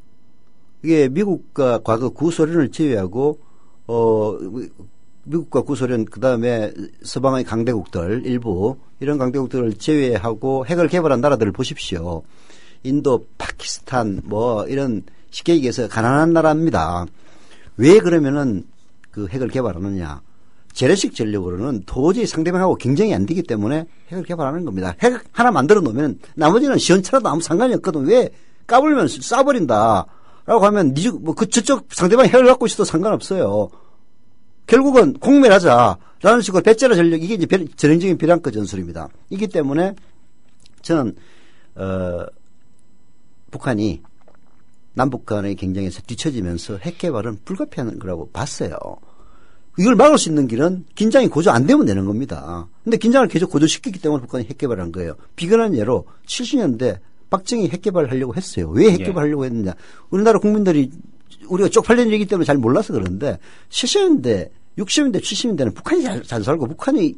[SPEAKER 4] 이게 미국과 과거 구소련을 제외하고 미국과 구소련 그다음에 서방의 강대국들 일부 이런 강대국들을 제외하고 핵을 개발한 나라들을 보십시오. 인도, 파키스탄 뭐 이런 쉽게 얘기해서 가난한 나라입니다. 왜 그러면은 그 핵을 개발하느냐? 재래식 전력으로는 도저히 상대방하고 경쟁이 안 되기 때문에 핵을 개발하는 겁니다. 핵 하나 만들어 놓으면 나머지는 시원찮아도 아무 상관이 없거든. 왜? 까불면 쏴버린다. 라고 하면 저쪽 상대방이 핵을 갖고 있어도 상관없어요. 결국은 공멸하자라는 식으로 배째라 전력, 이게 이제 전형적인 비랑크 전술입니다. 이기 때문에 저는 북한이 남북 간의 경쟁에서 뒤처지면서 핵 개발은 불가피한 거라고 봤어요. 이걸 막을 수 있는 길은 긴장이 고조 안 되면 되는 겁니다. 근데 긴장을 계속 고조시켰기 때문에 북한이 핵 개발한 거예요. 비근한 예로 70년대 박정희 핵 개발을 하려고 했어요. 왜 핵 개발하려고 했느냐. 우리나라 국민들이 우리가 쪽팔린 얘기 때문에 잘 몰라서 그러는데 70년대, 60년대, 70년대는 북한이 잘 살고 북한이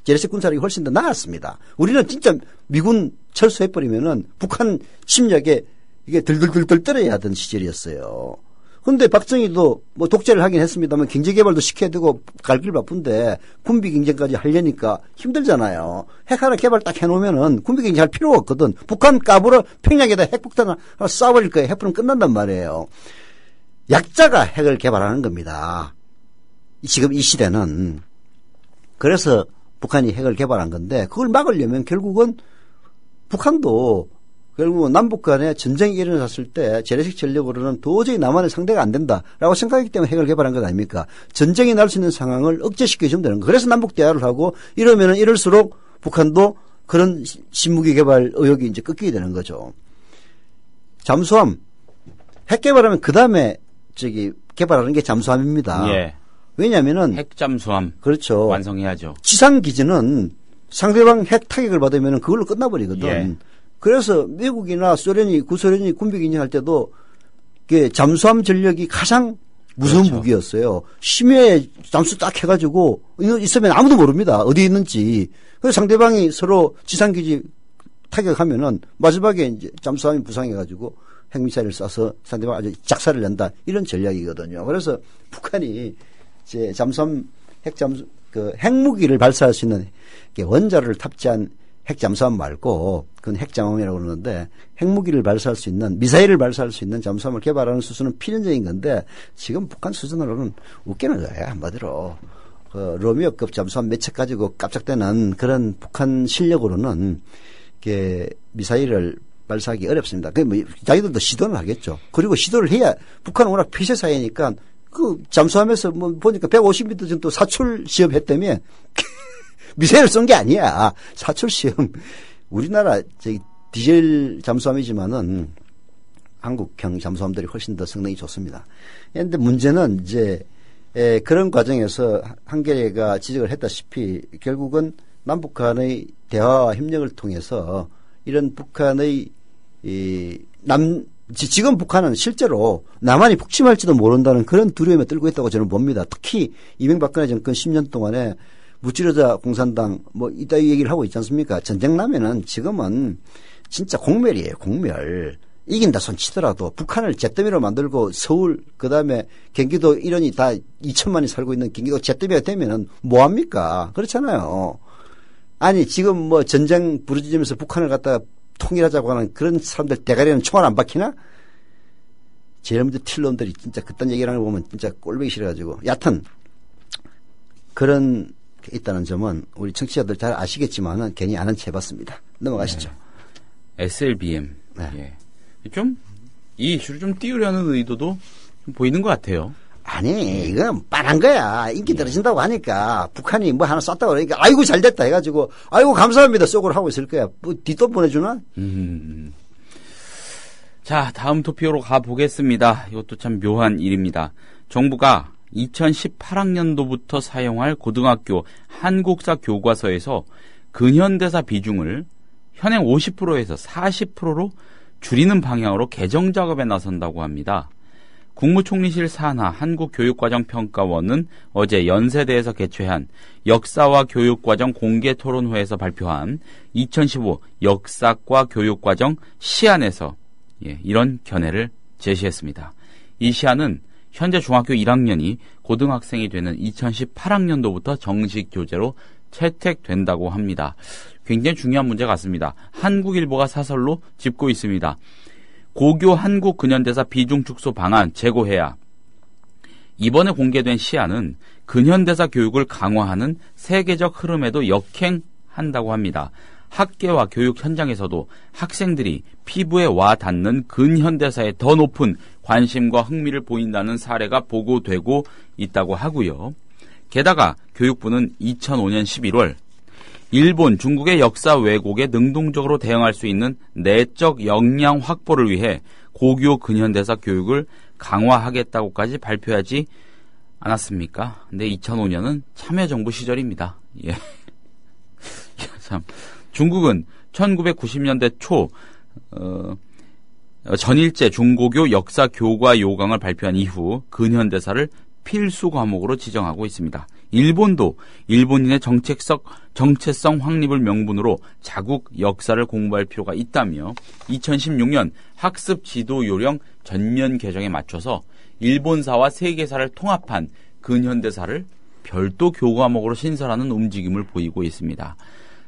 [SPEAKER 4] 재래식 군사력이 훨씬 더 나았습니다. 우리는 진짜 미군 철수해버리면은 북한 침략에 이게 들들들들 떨어야 하던 시절이었어요. 근데 박정희도 뭐 독재를 하긴 했습니다만 경제개발도 시켜야 되고 갈 길 바쁜데 군비 경쟁까지 하려니까 힘들잖아요. 핵 하나 개발 딱 해놓으면은 군비 경쟁할 필요가 없거든. 북한 까불어 평양에다 핵폭탄 하나 쏴버릴 거예요. 핵불은 끝난단 말이에요. 약자가 핵을 개발하는 겁니다. 지금 이 시대는. 그래서 북한이 핵을 개발한 건데 그걸 막으려면 결국은 북한도 결국은 남북 간에 전쟁이 일어났을 때 재래식 전력으로는 도저히 남한의 상대가 안 된다라고 생각하기 때문에 핵을 개발한 것 아닙니까? 전쟁이 날 수 있는 상황을 억제시켜주면 되는 거예요. 그래서 남북 대화를 하고 이러면은 이럴수록 북한도 그런 신무기 개발 의욕이 이제 꺾이게 되는 거죠. 잠수함. 핵 개발하면 그 다음에 개발하는 게 잠수함입니다.
[SPEAKER 8] 예.
[SPEAKER 4] 왜냐면은
[SPEAKER 8] 핵 잠수함.
[SPEAKER 4] 그렇죠.
[SPEAKER 8] 완성해야죠.
[SPEAKER 4] 지상 기지는 상대방 핵 타격을 받으면은 그걸로 끝나버리거든.
[SPEAKER 8] 예.
[SPEAKER 4] 그래서 미국이나 소련이 구소련이 군비 경쟁할 때도 잠수함 전력이 가장 무서운
[SPEAKER 8] 그렇죠.
[SPEAKER 4] 무기였어요. 심해 잠수 딱 해가지고 있으면 아무도 모릅니다. 어디 있는지. 그래서 상대방이 서로 지상기지 타격하면은 마지막에 이제 잠수함이 부상해가지고 핵미사일을 쏴서 상대방 아주 작살을 낸다. 이런 전략이거든요. 그래서 북한이 이제 잠수함 핵무기를 발사할 수 있는 원자를 탑재한 핵잠수함 말고 그건 핵잠수함이라고 그러는데 핵무기를 발사할 수 있는 미사일을 발사할 수 있는 잠수함을 개발하는 수준은 필연적인 건데 지금 북한 수준으로는 웃기는 거예요. 한마디로 로미오급 잠수함 몇 척 가지고 깜짝대는 그런 북한 실력으로는 미사일을 발사하기 어렵습니다. 자기들도 시도는 하겠죠. 그리고 시도를 해야 북한은 워낙 폐쇄 사회니까 그 잠수함에서 뭐 보니까 150m 정도 사출 시험했다며 미사일을 쏜 게 아니야. 사출 시험. 우리나라 디젤 잠수함이지만은 한국형 잠수함들이 훨씬 더 성능이 좋습니다. 그런데 문제는 이제 그런 과정에서 한겨레가 지적을 했다시피 결국은 남북 간의 대화와 협력을 통해서 이런 북한의 지금 북한은 실제로 남한이 북침할지도 모른다는 그런 두려움에 떨고 있다고 저는 봅니다. 특히 이명박근혜 정권 10년 동안에 무찌르자 공산당 뭐 이따위 얘기를 하고 있지 않습니까? 전쟁 나면은 지금은 진짜 공멸이에요. 공멸. 이긴다 손 치더라도 북한을 잿더미로 만들고 서울 그다음에 경기도 일원이 다 2천만이 살고 있는 경기도 잿더미가 되면은 뭐 합니까? 그렇잖아요. 아니 지금 뭐 전쟁 부르짖으면서 북한을 갖다가 통일하자고 하는 그런 사람들 대가리는 총알 안 박히나? 제일 먼저 틸놈들이 진짜 그딴 얘기를 하는 거 보면 진짜 꼴보기 싫어가지고. 여하튼 그런 있다는 점은 우리 청취자들 잘 아시겠지만은 괜히 아는 체 해봤습니다. 넘어가시죠.
[SPEAKER 8] SLBM.
[SPEAKER 4] 네.
[SPEAKER 8] 예. 좀 이 이슈를 좀 띄우려는 의도도 좀 보이는 것 같아요.
[SPEAKER 4] 아니, 이건 빤한 거야. 인기 떨어진다고 하니까 북한이 뭐 하나 쐈다고 그러니까 아이고 잘 됐다 해가지고 아이고 감사합니다 쏘고를 하고 있을 거야. 뭐 뒷돈 보내주나?
[SPEAKER 8] 자, 다음 토피오로 가보겠습니다. 이것도 참 묘한 일입니다. 정부가 2018학년도부터 사용할 고등학교 한국사 교과서에서 근현대사 비중을 현행 50%에서 40%로 줄이는 방향으로 개정 작업에 나선다고 합니다. 국무총리실 산하 한국교육과정평가원은 어제 연세대에서 개최한 역사와 교육과정 공개토론회에서 발표한 2015 역사과 교육과정 시안에서 이런 견해를 제시했습니다. 이 시안은 현재 중학교 1학년이 고등학생이 되는 2018학년도부터 정식 교재로 채택된다고 합니다. 굉장히 중요한 문제 같습니다. 한국일보가 사설로 짚고 있습니다. 고교 한국 근현대사 비중 축소 방안 제고해야. 이번에 공개된 시안은 근현대사 교육을 강화하는 세계적 흐름에도 역행한다고 합니다. 학계와 교육 현장에서도 학생들이 피부에 와 닿는 근현대사에 더 높은 관심과 흥미를 보인다는 사례가 보고되고 있다고 하고요. 게다가 교육부는 2005년 11월 일본, 중국의 역사 왜곡에 능동적으로 대응할 수 있는 내적 역량 확보를 위해 고교 근현대사 교육을 강화하겠다고까지 발표하지 않았습니까? 근데 2005년은 참여정부 시절입니다. 예. 참. 중국은 1990년대 초 전일제 중고교 역사 교과 요강을 발표한 이후 근현대사를 필수 과목으로 지정하고 있습니다. 일본도 일본인의 정체성 확립을 명분으로 자국 역사를 공부할 필요가 있다며 2016년 학습 지도 요령 전면 개정에 맞춰서 일본사와 세계사를 통합한 근현대사를 별도 교과목으로 신설하는 움직임을 보이고 있습니다.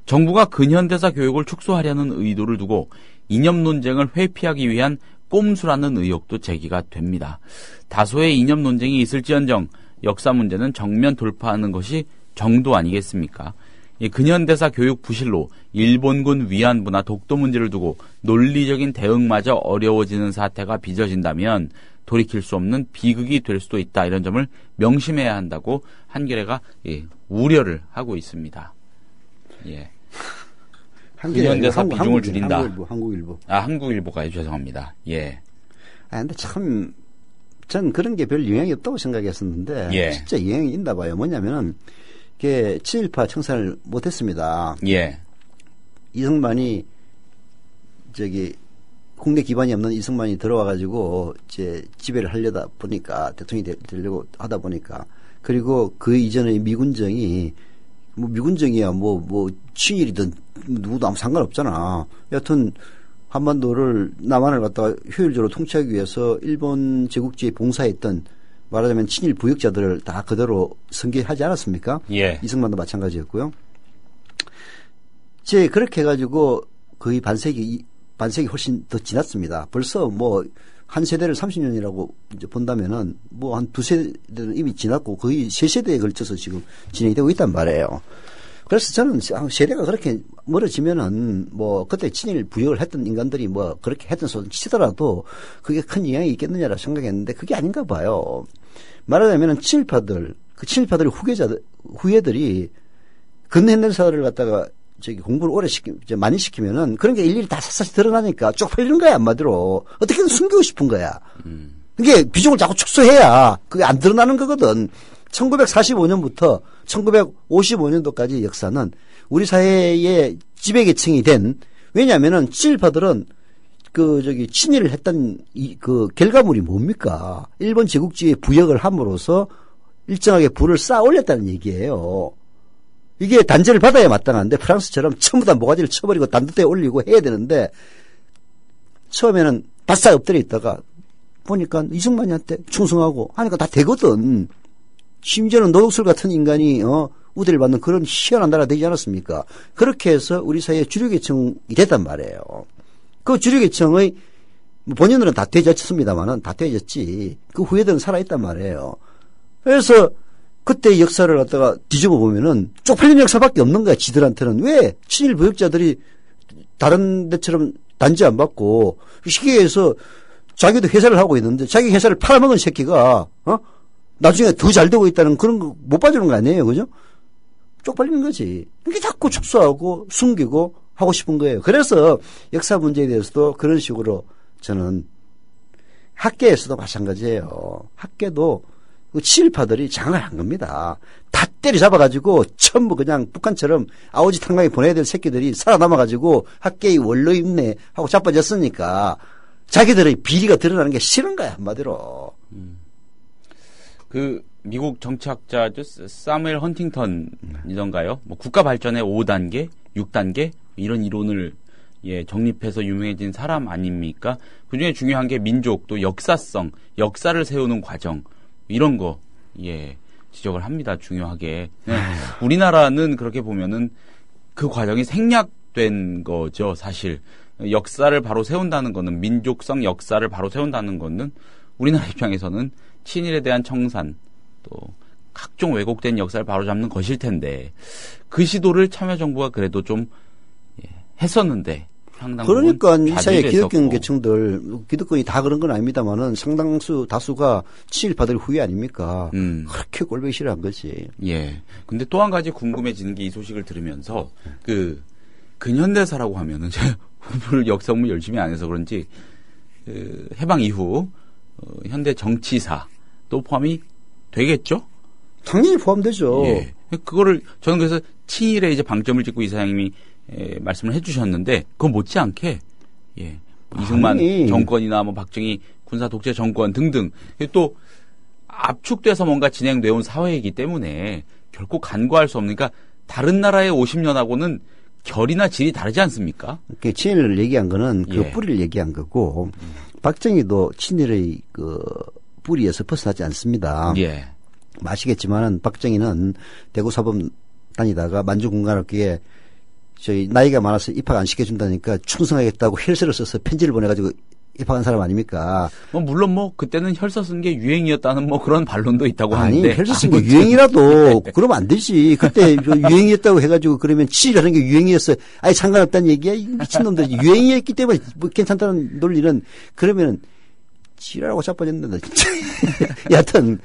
[SPEAKER 8] 정부가 근현대사 교육을 축소하려는 의도를 두고 이념 논쟁을 회피하기 위한 꼼수라는 의혹도 제기가 됩니다. 다소의 이념 논쟁이 있을지언정 역사 문제는 정면 돌파하는 것이 정도 아니겠습니까? 이 근현대사 교육 부실로 일본군 위안부나 독도 문제를 두고 논리적인 대응마저 어려워지는 사태가 빚어진다면 돌이킬 수 없는 비극이 될 수도 있다. 이런 점을 명심해야 한다고 한겨레가 우려를 하고 있습니다. 예. 근현대사 비중을 줄인다.
[SPEAKER 4] 한국일보.
[SPEAKER 8] 한국일보가요. 죄송합니다. 예.
[SPEAKER 4] 근데 참, 전 그런 게 별 영향이 없다고 생각했었는데,
[SPEAKER 8] 예.
[SPEAKER 4] 진짜 영향이 있나 봐요. 뭐냐면은, 이게 친일파 청산을 못했습니다.
[SPEAKER 8] 예.
[SPEAKER 4] 이승만이, 국내 기반이 없는 이승만이 들어와가지고, 이제 지배를 하려다 보니까, 대통령이 되려고 하다 보니까, 그리고 그 이전에 미군정이, 미군정이야, 친일이든 누구도 아무 상관없잖아. 여하튼, 한반도를, 남한을 갖다가 효율적으로 통치하기 위해서 일본 제국주의에 봉사했던, 말하자면 친일 부역자들을 다 그대로 승계하지 않았습니까?
[SPEAKER 8] 예.
[SPEAKER 4] 이승만도 마찬가지였고요. 그렇게 해가지고 거의 반세기 훨씬 더 지났습니다. 벌써 한 세대를 30년이라고 이제 본다면은 한 두 세대는 이미 지났고 거의 세 세대에 걸쳐서 지금 진행이 되고 있단 말이에요. 그래서 저는 세대가 그렇게 멀어지면은 그때 친일 부역을 했던 인간들이 그렇게 했던 소리 치더라도 그게 큰 영향이 있겠느냐라고 생각했는데 그게 아닌가 봐요. 말하자면은 친일파들의 후예들이 근현대사를 갖다가 공부를 많이 시키면은 그런 게 일일이 다 샅샅이 드러나니까 쭉 풀리는 거야, 한마디로. 어떻게든 숨기고 싶은 거야. 그게 비중을 자꾸 축소해야 그게 안 드러나는 거거든. 1945년부터 1955년도까지 역사는 우리 사회의 지배계층이 된, 왜냐면은 친일파들은 친일을 했던 그 결과물이 뭡니까? 일본 제국주의에 부역을 함으로써 일정하게 부를 쌓아 올렸다는 얘기예요. 이게 단죄를 받아야 마땅한데 프랑스처럼 전부 다 모가지를 쳐버리고 단두대에 올리고 해야 되는데 처음에는 바싹 엎드려 있다가 보니까 이승만이한테 충성하고 하니까 다 되거든. 심지어는 노덕술 같은 인간이 우대를 받는 그런 희한한 나라가 되지 않았습니까? 그렇게 해서 우리 사회의 주류계층이 됐단 말이에요. 그 주류계층의 본인들은 다 되졌습니다만은 다 되졌지. 그 후예들은 살아있단 말이에요. 그래서 그때 역사를 갖다가 뒤집어 보면은 쪽팔린 역사밖에 없는 거야, 지들한테는. 왜? 친일 부역자들이 다른 데처럼 단지 안 받고 시기에서 자기도 회사를 하고 있는데 자기 회사를 팔아먹은 새끼가 나중에 더 잘 되고 있다는 그런 거 못 봐주는 거 아니에요, 그죠? 쪽팔리는 거지. 이게 자꾸 축소하고 숨기고 하고 싶은 거예요. 그래서 역사 문제에 대해서도 그런 식으로 저는 학계에서도 마찬가지예요. 학계도 그 친일파들이 장을 한 겁니다. 다 때려잡아가지고 전부 그냥 북한처럼 아오지 탄광에 보내야 될 새끼들이 살아남아가지고 학계의 원로임내 하고 자빠졌으니까 자기들의 비리가 드러나는 게 싫은 거야, 한마디로.
[SPEAKER 8] 그 미국 정치학자죠, 사무엘 헌팅턴이던가요? 뭐 국가 발전의 5단계, 6단계 이런 이론을 정립해서 유명해진 사람 아닙니까? 그 중에 중요한 게 민족 또 역사성, 역사를 세우는 과정 이런 거 지적을 합니다. 중요하게. 우리나라는 그렇게 보면은 그 과정이 생략된 거죠, 사실. 역사를 바로 세운다는 거는 민족성 역사를 바로 세운다는 거는 우리나라 입장에서는 친일에 대한 청산 또 각종 왜곡된 역사를 바로잡는 것일 텐데 그 시도를 참여정부가 그래도 좀 했었는데 상당 부분
[SPEAKER 4] 그러니까 이 사회
[SPEAKER 8] 좌절도
[SPEAKER 4] 기득권
[SPEAKER 8] 했었고.
[SPEAKER 4] 계층들 기득권이 다 그런 건 아닙니다만은 상당수 다수가 친일파들 후예 아닙니까? 그렇게 꼴보기 싫어한 거지.
[SPEAKER 8] 예. 근데 또 한 가지 궁금해지는 게 이 소식을 들으면서 그 근현대사라고 하면은 제가 역사 공부 열심히 안 해서 그런지 그 해방 이후 현대 정치사 또 포함이 되겠죠?
[SPEAKER 4] 당연히 포함되죠.
[SPEAKER 8] 예. 그거를 저는 그래서 친일에 이제 방점을 찍고 이사장님이 말씀을 해주셨는데 그거 못지않게 이승만
[SPEAKER 4] 아니.
[SPEAKER 8] 정권이나 뭐 박정희 군사 독재 정권 등등 또 압축돼서 뭔가 진행되어 온 사회이기 때문에 결코 간과할 수 없는 그러니까 다른 나라의 50년하고는 결이나 질이 다르지 않습니까?
[SPEAKER 4] 그 친일을 얘기한 거는 그
[SPEAKER 8] 예.
[SPEAKER 4] 뿌리를 얘기한 거고 박정희도 친일의 그 뿌리에서 벗어나지 않습니다.
[SPEAKER 8] 예.
[SPEAKER 4] 아시겠지만은 박정희는 대구 사범 다니다가 만주군관학교에 저희 나이가 많아서 입학 안 시켜준다니까 충성하겠다고 혈서를 써서 편지를 보내가지고 입학한 사람 아닙니까?
[SPEAKER 8] 뭐 물론 뭐 그때는 혈서 쓴 게 유행이었다는 뭐 그런 반론도 있다고
[SPEAKER 4] 아니
[SPEAKER 8] 하는데
[SPEAKER 4] 혈서 쓴 게 유행이라도 그러면 안 되지. 그때 유행이었다고 해가지고 그러면 친일하는 게 유행이었어요. 아니 상관없다는 얘기야. 이 미친놈들 유행이었기 때문에 뭐 괜찮다는 논리는 그러면은 지랄하고 자빠졌는데 진짜. 여하튼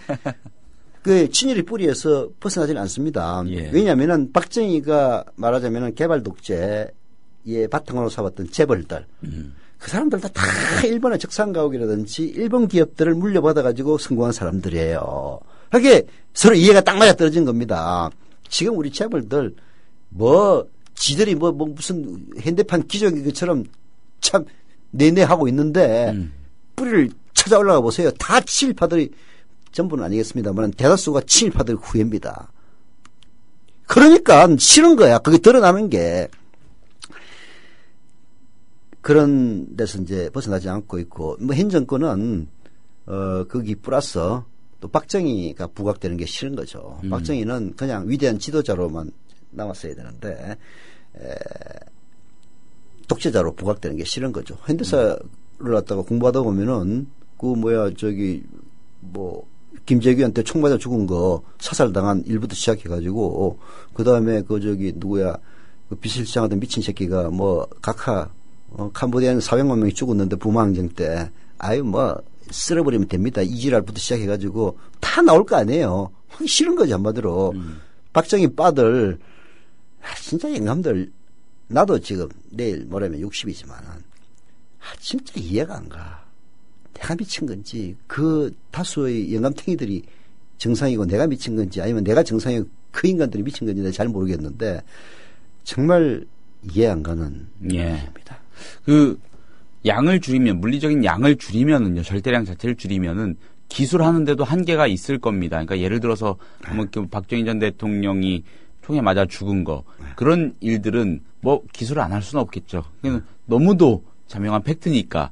[SPEAKER 4] 그 친일의 뿌리에서 벗어나지는 않습니다.
[SPEAKER 8] 예.
[SPEAKER 4] 왜냐하면은 박정희가 말하자면은 개발 독재의 바탕으로 삼았던 재벌들 그 사람들 다 일본의 적산가옥이라든지 일본 기업들을 물려받아가지고 성공한 사람들이에요. 그게 서로 이해가 딱 맞아 떨어진 겁니다. 지금 우리 재벌들 뭐 지들이 뭐 무슨 현대판 기적인 것처럼 참 내내하고 있는데 뿌리를 찾아 올라가 보세요. 다 친일파들이 전부는 아니겠습니다만 대다수가 친일파들 후예입니다. 그러니까 싫은 거야. 그게 드러나는 게. 그런 데서 이제 벗어나지 않고 있고, 뭐, 현 정권은, 거기 플러스 또 박정희가 부각되는 게 싫은 거죠. 박정희는 그냥 위대한 지도자로만 남았어야 되는데, 독재자로 부각되는 게 싫은 거죠. 현대사를 갖다가 공부하다 보면은, 김재규한테 총 맞아 죽은 거 사살당한 일부터 시작해가지고, 그 다음에 그 비실시장하던 미친 새끼가 캄보디아는 400만 명이 죽었는데 부마항쟁 때 쓸어버리면 됩니다. 이지랄부터 시작해가지고 다 나올 거 아니에요. 하기 싫은 거지 한마디로. 박정희 빠들 진짜 영감들 나도 지금 내일 모레면 60이지만 진짜 이해가 안 가. 내가 미친 건지 그 다수의 영감탱이들이 정상이고 내가 미친 건지 아니면 내가 정상이고 그 인간들이 미친 건지 내가 잘 모르겠는데 정말 이해 안 가는 일입니다.
[SPEAKER 8] 그 양을 줄이면 물리적인 양을 줄이면은요 절대량 자체를 줄이면은 기술하는데도 한계가 있을 겁니다. 그러니까 예를 들어서 박정희 전 대통령이 총에 맞아 죽은 거 그런 일들은 뭐 기술을 안 할 수는 없겠죠. 너무도 자명한 팩트니까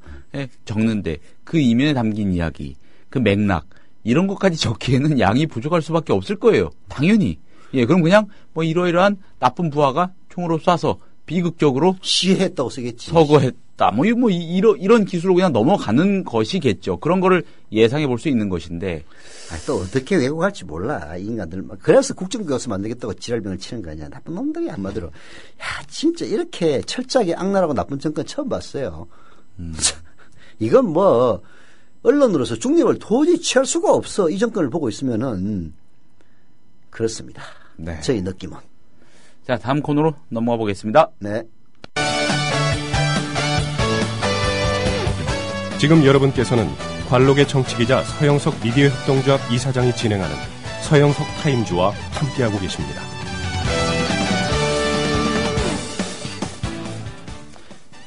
[SPEAKER 8] 적는데 그 이면에 담긴 이야기, 그 맥락 이런 것까지 적기에는 양이 부족할 수밖에 없을 거예요. 당연히. 그럼 그냥 이러이러한 나쁜 부하가 총으로 쏴서 비극적으로
[SPEAKER 4] 시해했다고 쓰겠지.
[SPEAKER 8] 서거했다. 이런 기술로 그냥 넘어가는 것이겠죠. 그런 거를 예상해 볼 수 있는 것인데.
[SPEAKER 4] 또 어떻게 왜곡할지 몰라, 이 인간들. 그래서 국정교과서 만들겠다고 지랄병을 치는 거 아니야. 나쁜 놈들이 한마디로. 야, 진짜 이렇게 철저하게 악랄하고 나쁜 정권 처음 봤어요. 이건 뭐, 언론으로서 중립을 도저히 취할 수가 없어. 이 정권을 보고 있으면은. 그렇습니다.
[SPEAKER 8] 네.
[SPEAKER 4] 저희 느낌은.
[SPEAKER 8] 자, 다음 코너로 넘어가 보겠습니다.
[SPEAKER 4] 네.
[SPEAKER 9] 지금 여러분께서는 관록의 정치기자 서영석 미디어 협동조합 이사장이 진행하는 서영석 타임즈와 함께하고 계십니다.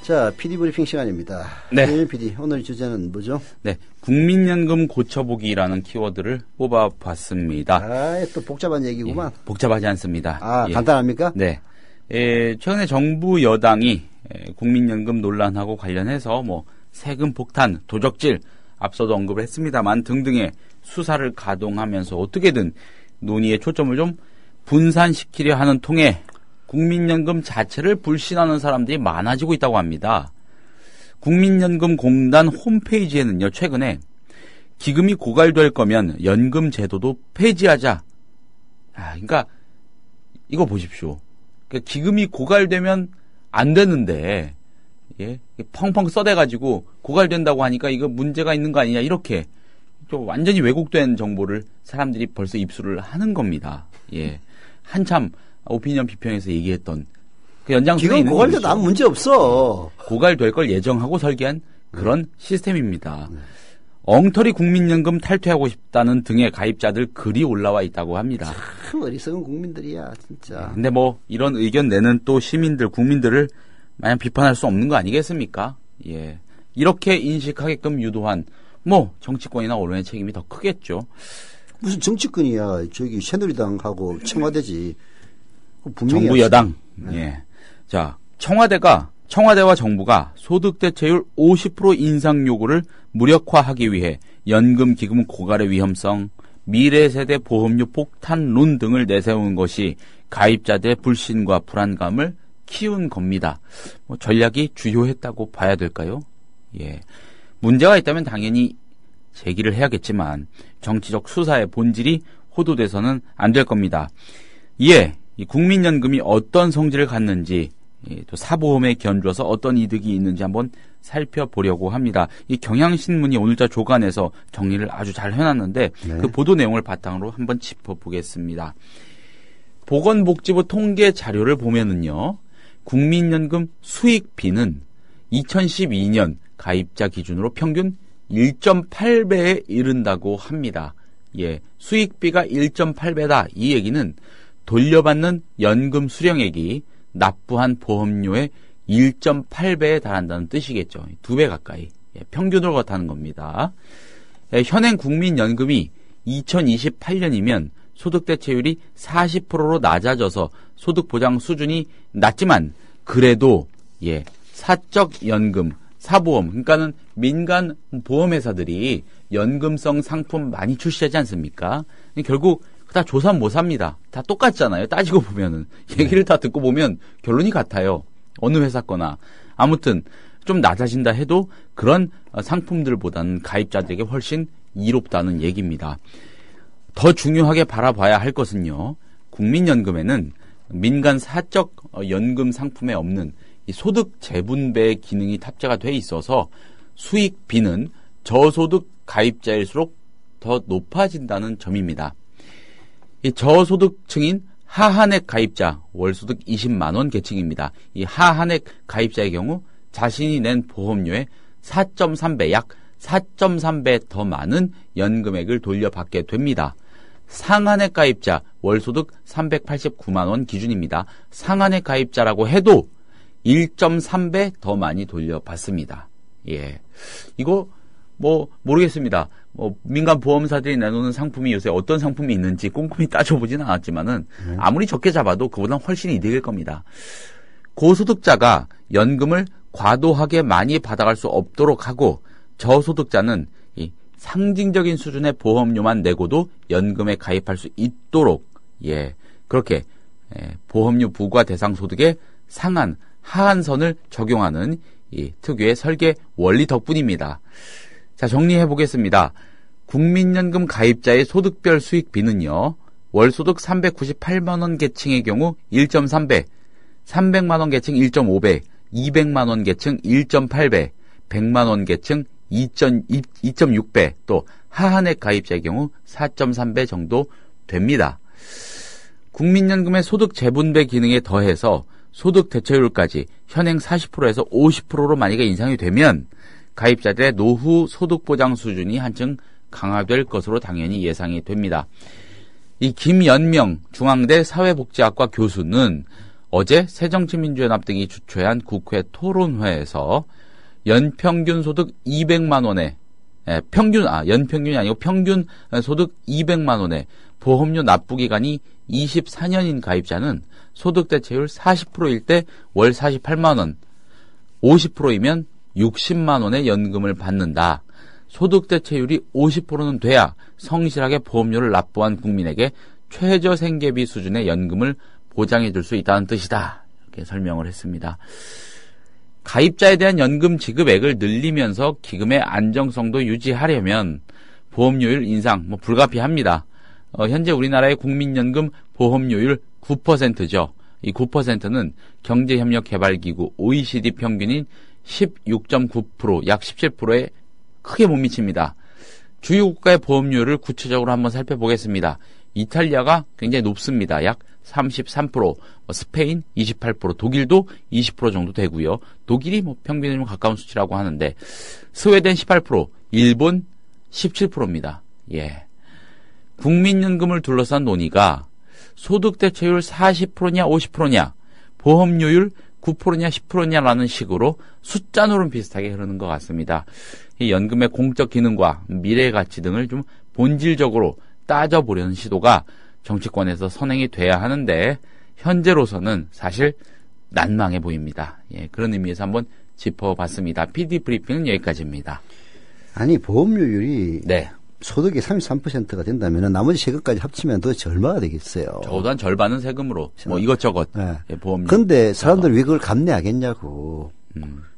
[SPEAKER 4] 자, PD 브리핑 시간입니다.
[SPEAKER 8] 네.
[SPEAKER 4] PD, 오늘 주제는 뭐죠?
[SPEAKER 8] 네. 국민연금 고쳐보기라는 키워드를 뽑아봤습니다.
[SPEAKER 4] 또 복잡한 얘기구만.
[SPEAKER 8] 예, 복잡하지 않습니다. 예.
[SPEAKER 4] 간단합니까?
[SPEAKER 8] 네. 최근에 정부 여당이 국민연금 논란하고 관련해서 세금 폭탄, 도적질, 앞서도 언급을 했습니다만 등등의 수사를 가동하면서 어떻게든 논의의 초점을 좀 분산시키려 하는 통에 국민연금 자체를 불신하는 사람들이 많아지고 있다고 합니다. 국민연금공단 홈페이지에는요, 최근에 기금이 고갈될 거면 연금 제도도 폐지하자. 그러니까 이거 보십시오. 그러니까 기금이 고갈되면 안 되는데, 예, 펑펑 써대가지고 고갈된다고 하니까 이거 문제가 있는 거 아니냐, 이렇게 좀 완전히 왜곡된 정보를 사람들이 벌써 입수를 하는 겁니다. 예, 한참 오피니언 비평에서 얘기했던 그 연장선에 있는 거죠.
[SPEAKER 4] 고갈돼도 아무 문제 없어.
[SPEAKER 8] 고갈될 걸 예정하고 설계한 그런 시스템입니다. 엉터리 국민연금 탈퇴하고 싶다는 등의 가입자들 글이 올라와 있다고 합니다.
[SPEAKER 4] 참 어리석은 국민들이야, 진짜.
[SPEAKER 8] 근데 이런 의견 내는 또 시민들, 국민들을 마냥 비판할 수 없는 거 아니겠습니까? 예. 이렇게 인식하게끔 유도한 정치권이나 언론의 책임이 더 크겠죠.
[SPEAKER 4] 무슨 정치권이야. 저기 새누리당하고 청와대지. 분명히
[SPEAKER 8] 정부 여당. 예. 자, 청와대와 정부가 소득 대체율 50% 인상 요구를 무력화하기 위해 연금 기금 고갈의 위험성, 미래 세대 보험료 폭탄론 등을 내세운 것이 가입자들의 불신과 불안감을 키운 겁니다. 전략이 주요했다고 봐야 될까요? 예. 문제가 있다면 당연히 제기를 해야겠지만 정치적 수사의 본질이 호도돼서는 안 될 겁니다. 이에 이 국민연금이 어떤 성질을 갖는지, 또 사보험에 견주어서 어떤 이득이 있는지 한번 살펴보려고 합니다. 이 경향신문이 오늘자 조간에서 정리를 아주 잘 해놨는데 그 보도 내용을 바탕으로 한번 짚어보겠습니다. 보건복지부 통계 자료를 보면은요, 국민연금 수익비는 2012년 가입자 기준으로 평균 1.8배에 이른다고 합니다. 예, 수익비가 1.8배다. 이 얘기는 돌려받는 연금 수령액이 납부한 보험료의 1.8배에 달한다는 뜻이겠죠. 2배 가까이. 예, 평균으로 그렇다는 겁니다. 예, 현행 국민연금이 2028년이면 소득 대체율이 40%로 낮아져서 소득 보장 수준이 낮지만 그래도 사적 연금, 사보험, 그러니까는 민간 보험회사들이 연금성 상품 많이 출시하지 않습니까? 결국 다 조사 못 삽니다. 다 똑같잖아요. 따지고 보면은. 얘기를 다 듣고 보면 결론이 같아요. 어느 회사 거나. 아무튼 좀 낮아진다 해도 그런 상품들보다는 가입자들에게 훨씬 이롭다는 얘기입니다. 더 중요하게 바라봐야 할 것은요, 국민연금에는 민간 사적 연금 상품에 없는 이 소득 재분배 기능이 탑재가 돼 있어서 수익비는 저소득 가입자일수록 더 높아진다는 점입니다. 이 저소득층인 하한액 가입자, 월소득 20만 원 계층입니다. 이 하한액 가입자의 경우 자신이 낸 보험료의 4.3배, 약 4.3배 더 많은 연금액을 돌려받게 됩니다. 상한액 가입자, 월소득 389만 원 기준입니다. 상한액 가입자라고 해도 1.3배 더 많이 돌려받습니다. 예. 이거 모르겠습니다. 민간 보험사들이 내놓는 상품이 요새 어떤 상품이 있는지 꼼꼼히 따져보지는 않았지만은 아무리 적게 잡아도 그보다 훨씬 이득일 겁니다. 고소득자가 연금을 과도하게 많이 받아갈 수 없도록 하고 저소득자는 이 상징적인 수준의 보험료만 내고도 연금에 가입할 수 있도록 그렇게 보험료 부과 대상 소득의 상한 하한선을 적용하는 이 특유의 설계 원리 덕분입니다. 자, 정리해 보겠습니다. 국민연금 가입자의 소득별 수익비는요. 월소득 398만 원 계층의 경우 1.3배, 300만 원 계층 1.5배, 200만 원 계층 1.8배, 100만 원 계층 2.6배, 또 하한액 가입자의 경우 4.3배 정도 됩니다. 국민연금의 소득 재분배 기능에 더해서 소득 대체율까지 현행 40%에서 50%로 만약에 인상이 되면 가입자들의 노후 소득 보장 수준이 한층 강화될 것으로 당연히 예상이 됩니다. 이 김연명 중앙대 사회복지학과 교수는 어제 새정치민주연합 등이 주최한 국회 토론회에서 연평균 소득 200만 원에 연평균이 아니고 평균 소득 200만 원에 보험료 납부 기간이 24년인 가입자는 소득 대체율 40%일 때 월 48만 원, 50%이면 60만 원의 연금을 받는다. 소득 대체율이 50%는 돼야 성실하게 보험료를 납부한 국민에게 최저 생계비 수준의 연금을 보장해 줄 수 있다는 뜻이다. 이렇게 설명을 했습니다. 가입자에 대한 연금 지급액을 늘리면서 기금의 안정성도 유지하려면 보험료율 인상 불가피합니다. 현재 우리나라의 국민연금 보험료율 9%죠. 이 9%는 경제협력개발기구 OECD 평균인 16.9%, 약 17%에 크게 못 미칩니다. 주요 국가의 보험료율을 구체적으로 한번 살펴보겠습니다. 이탈리아가 굉장히 높습니다. 약 33%, 스페인 28%, 독일도 20% 정도 되고요. 독일이 평균에 좀 가까운 수치라고 하는데 스웨덴 18%, 일본 17%입니다. 예. 국민연금을 둘러싼 논의가 소득 대체율 40%냐 50%냐, 보험료율 9%냐 10%냐라는 식으로 숫자 노름 비슷하게 흐르는 것 같습니다. 이 연금의 공적 기능과 미래 가치 등을 좀 본질적으로 따져보려는 시도가 정치권에서 선행이 돼야 하는데 현재로서는 사실 난망해 보입니다. 예, 그런 의미에서 한번 짚어봤습니다. PD 브리핑은 여기까지입니다.
[SPEAKER 4] 아니 보험료율이
[SPEAKER 8] 네.
[SPEAKER 4] 소득이 33%가 된다면 나머지 세금까지 합치면 도대체 얼마가 되겠어요?
[SPEAKER 8] 적어도 한 절반은 세금으로 이것저것
[SPEAKER 4] 네.
[SPEAKER 8] 보험료.
[SPEAKER 4] 그런데 사람들이 왜 그걸 감내하겠냐고.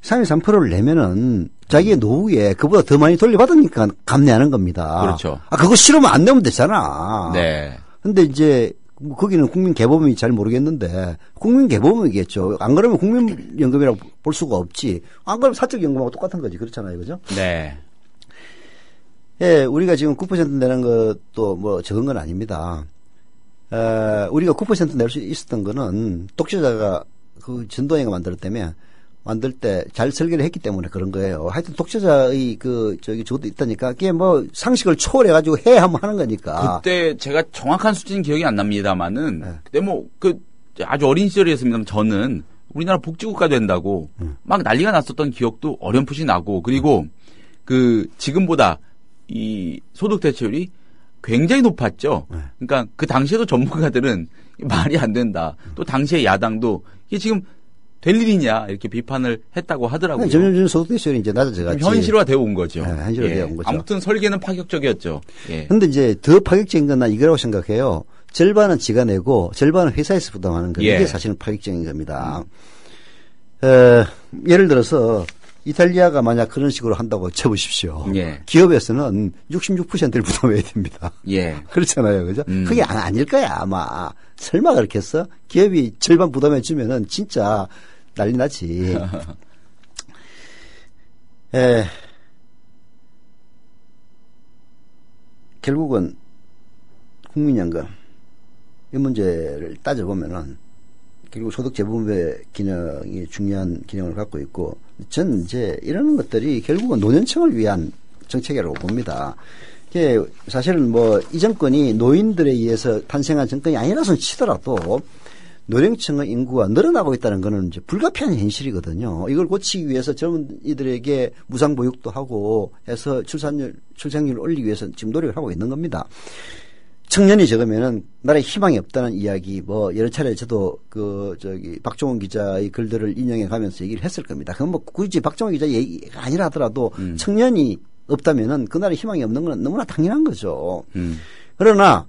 [SPEAKER 4] 33%를 내면은 자기의 노후에 그보다 더 많이 돌려받으니까 감내하는 겁니다.
[SPEAKER 8] 그렇죠.
[SPEAKER 4] 그거 싫으면 안 내면 되잖아.
[SPEAKER 8] 네.
[SPEAKER 4] 근데 이제 거기는 국민개보험이 잘 모르겠는데 국민개보험이겠죠. 안 그러면 국민연금이라고 볼 수가 없지. 안 그러면 사적연금하고 똑같은 거지. 그렇잖아요. 그죠?
[SPEAKER 8] 네.
[SPEAKER 4] 예, 우리가 지금 9% 내는 것도 적은 건 아닙니다. 우리가 9% 낼 수 있었던 거는 독재자가 그 전두환이가 만들 때 잘 설계를 했기 때문에 그런 거예요. 하여튼 독재자의 저것도 있다니까. 그게 상식을 초월해가지고 해야만 하는 거니까.
[SPEAKER 8] 그때 제가 정확한 수치는 기억이 안 납니다만은, 네. 그때 아주 어린 시절이었습니다. 저는 우리나라 복지국가 된다고 막 난리가 났었던 기억도 어렴풋이 나고, 그리고 지금보다 이 소득 대체율이 굉장히 높았죠. 네. 그러니까 그 당시에도 전문가들은 말이 안 된다. 또 당시에 야당도 이게 지금 될 일이냐 이렇게 비판을 했다고 하더라고요.
[SPEAKER 4] 점점 소득 대체율이 이제 낮아져가지고
[SPEAKER 8] 현실화되어 온 거죠.
[SPEAKER 4] 네, 현실화되어 온 거죠.
[SPEAKER 8] 아무튼 설계는 파격적이었죠.
[SPEAKER 4] 그런데 이제 더 파격적인 건 난 이거라고 생각해요. 절반은 지가 내고 절반은 회사에서 부담하는 거. 이게 사실은 파격적인 겁니다. 예를 들어서 이탈리아가 만약 그런 식으로 한다고 쳐보십시오. 기업에서는 66%를 부담해야 됩니다. 그렇잖아요. 그죠? 그게 아닐 거야, 아마. 설마 그렇겠어? 기업이 절반 부담해 주면은 진짜 난리 나지. 결국은 국민연금 이 문제를 따져보면은 결국 소득 재분배 기능이 중요한 기능을 갖고 있고, 전 이제 이런 것들이 결국은 노년층을 위한 정책이라고 봅니다. 이게 사실은 이 정권이 노인들에 의해서 탄생한 정권이 아니라서 치더라도 노령층의 인구가 늘어나고 있다는 것은 이제 불가피한 현실이거든요. 이걸 고치기 위해서 젊은 이들에게 무상보육도 하고 해서 출생률을 올리기 위해서 지금 노력을 하고 있는 겁니다. 청년이 적으면은 나라에 희망이 없다는 이야기 여러 차례 저도 박종원 기자의 글들을 인용해 가면서 얘기를 했을 겁니다. 그건 굳이 박종원 기자 얘기가 아니라 하더라도 청년이 없다면은 그 나라에 희망이 없는 건 너무나 당연한 거죠. 그러나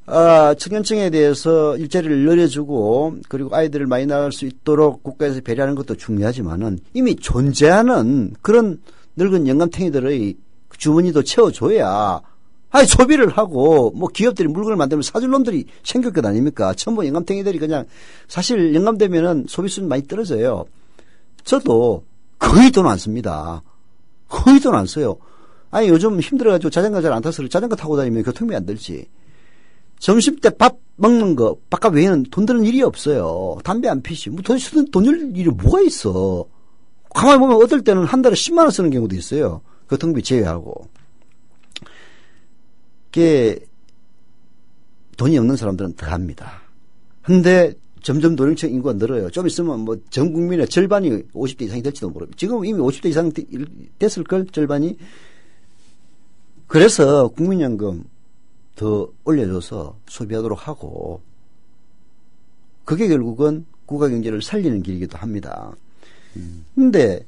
[SPEAKER 4] 청년층에 대해서 일자리를 늘려주고 그리고 아이들을 많이 낳을 수 있도록 국가에서 배려하는 것도 중요하지만은 이미 존재하는 그런 늙은 영감탱이들의 주머니도 채워줘야 소비를 하고 뭐 기업들이 물건을 만들면 사줄 놈들이 생길 것 아닙니까? 전부 영감탱이들이 그냥 사실 영감되면은 소비수는 많이 떨어져요. 저도 거의 돈 안 씁니다. 거의 돈 안 써요. 요즘 힘들어가지고 자전거 잘 안 타서 자전거 타고 다니면 교통비 안 들지. 점심 때 밥 먹는 거, 밥값 외에는 돈 드는 일이 없어요. 담배 안 피시. 뭐 돈 줄 일이 뭐가 있어. 가만히 보면 어떨 때는 한 달에 10만 원 쓰는 경우도 있어요. 교통비 제외하고. 그게 돈이 없는 사람들은 더 합니다. 근데 점점 노령층 인구가 늘어요. 좀 있으면 뭐 전 국민의 절반이 50대 이상이 될지도 모릅니다. 지금 이미 50대 이상 됐을걸, 절반이. 그래서 국민연금 더 올려줘서 소비하도록 하고, 그게 결국은 국가 경제를 살리는 길이기도 합니다. 근데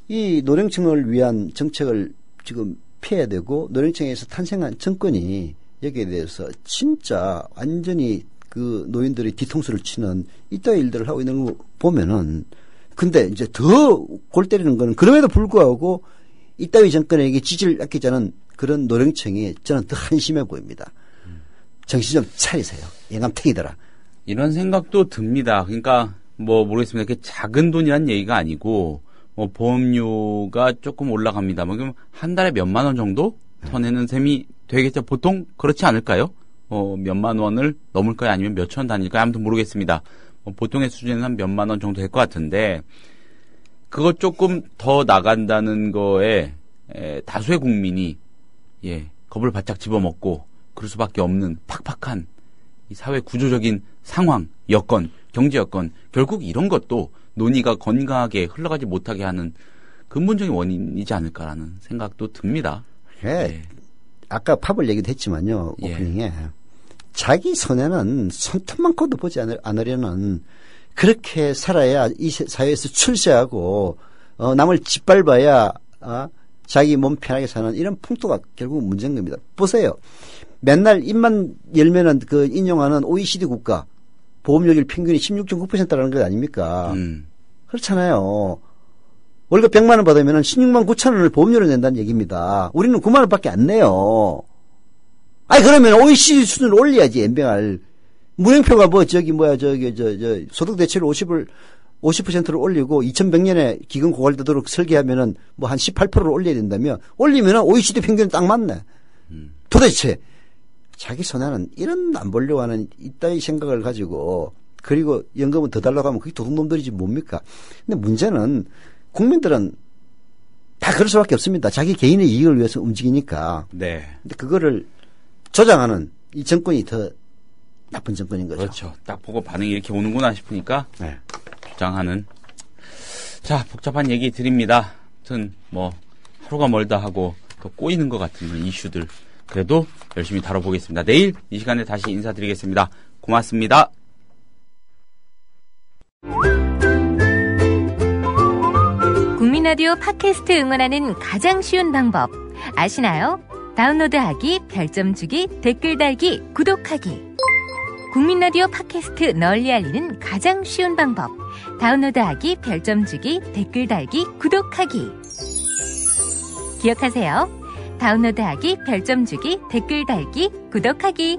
[SPEAKER 4] 이 노령층을 위한 정책을 지금 폐해야 되고, 노령층에서 탄생한 정권이 여기에 대해서 진짜 완전히 그 노인들의 뒤통수를 치는 이따위 일들을 하고 있는 거 보면은, 근데 이제 더 골 때리는 거는 그럼에도 불구하고 이따위 정권에게 지지를 아끼지 않은 그런 노령층이 저는 더 한심해 보입니다. 정신 좀 차리세요. 영감탱이들아.
[SPEAKER 8] 이런 생각도 듭니다. 그러니까 뭐 모르겠습니다. 이렇게 작은 돈이란 얘기가 아니고 뭐 보험료가 조금 올라갑니다. 뭐 그럼 한 달에 몇만 원 정도 더 내는 셈이 되겠죠. 보통 그렇지 않을까요? 몇만 원을 넘을까요? 아니면 몇천 단위일까요? 아무튼 모르겠습니다. 보통의 수준은 한 몇만 원 정도 될 것 같은데, 그거 조금 더 나간다는 거에 다수의 국민이 겁을 바짝 집어먹고 그럴 수밖에 없는 팍팍한 이 사회 구조적인 상황, 여건, 경제 여건, 결국 이런 것도 논의가 건강하게 흘러가지 못하게 하는 근본적인 원인이지 않을까라는 생각도 듭니다.
[SPEAKER 4] 아까 팝을 얘기도 했지만요, 오프닝에. 자기 손에는 손톱만큼도 보지 않으려는, 그렇게 살아야 이 사회에서 출세하고 남을 짓밟아야 자기 몸 편하게 사는 이런 풍토가 결국 문제인 겁니다. 보세요. 맨날 입만 열면은 그 인용하는 OECD 국가 보험료율 평균이 16.9%라는 것 아닙니까? 그렇잖아요. 월급 100만 원 받으면 16만 9천 원을 보험료로 낸다는 얘기입니다. 우리는 9만 원밖에 안 내요. 그러면 OECD 수준을 올려야지, 엠병알. 무행표가 소득 대체율 50%를 올리고 2100년에 기금 고갈되도록 설계하면은 뭐 한 18%를 올려야 된다며, 올리면은 OECD 평균 딱 맞네. 도대체 자기 손에는 이런 안 보려고 하는 이따위 생각을 가지고, 그리고 연금은 더 달라고 하면 그게 도둑놈들이지 뭡니까? 근데 문제는 국민들은 다 그럴 수밖에 없습니다. 자기 개인의 이익을 위해서 움직이니까.
[SPEAKER 8] 네.
[SPEAKER 4] 근데 그거를 조장하는 이 정권이 더 나쁜 정권인 거죠.
[SPEAKER 8] 그렇죠. 딱 보고 반응이 이렇게 오는구나 싶으니까 조장하는. 자, 복잡한 얘기 드립니다. 아무튼 뭐 하루가 멀다 하고 더 꼬이는 것 같은 그런 이슈들 그래도 열심히 다뤄보겠습니다. 내일 이 시간에 다시 인사드리겠습니다. 고맙습니다.
[SPEAKER 10] 국민라디오 팟캐스트 응원하는 가장 쉬운 방법 아시나요? 다운로드하기, 별점 주기, 댓글 달기, 구독하기. 국민라디오 팟캐스트 널리 알리는 가장 쉬운 방법. 다운로드하기, 별점 주기, 댓글 달기, 구독하기. 기억하세요. 다운로드하기, 별점 주기, 댓글 달기, 구독하기.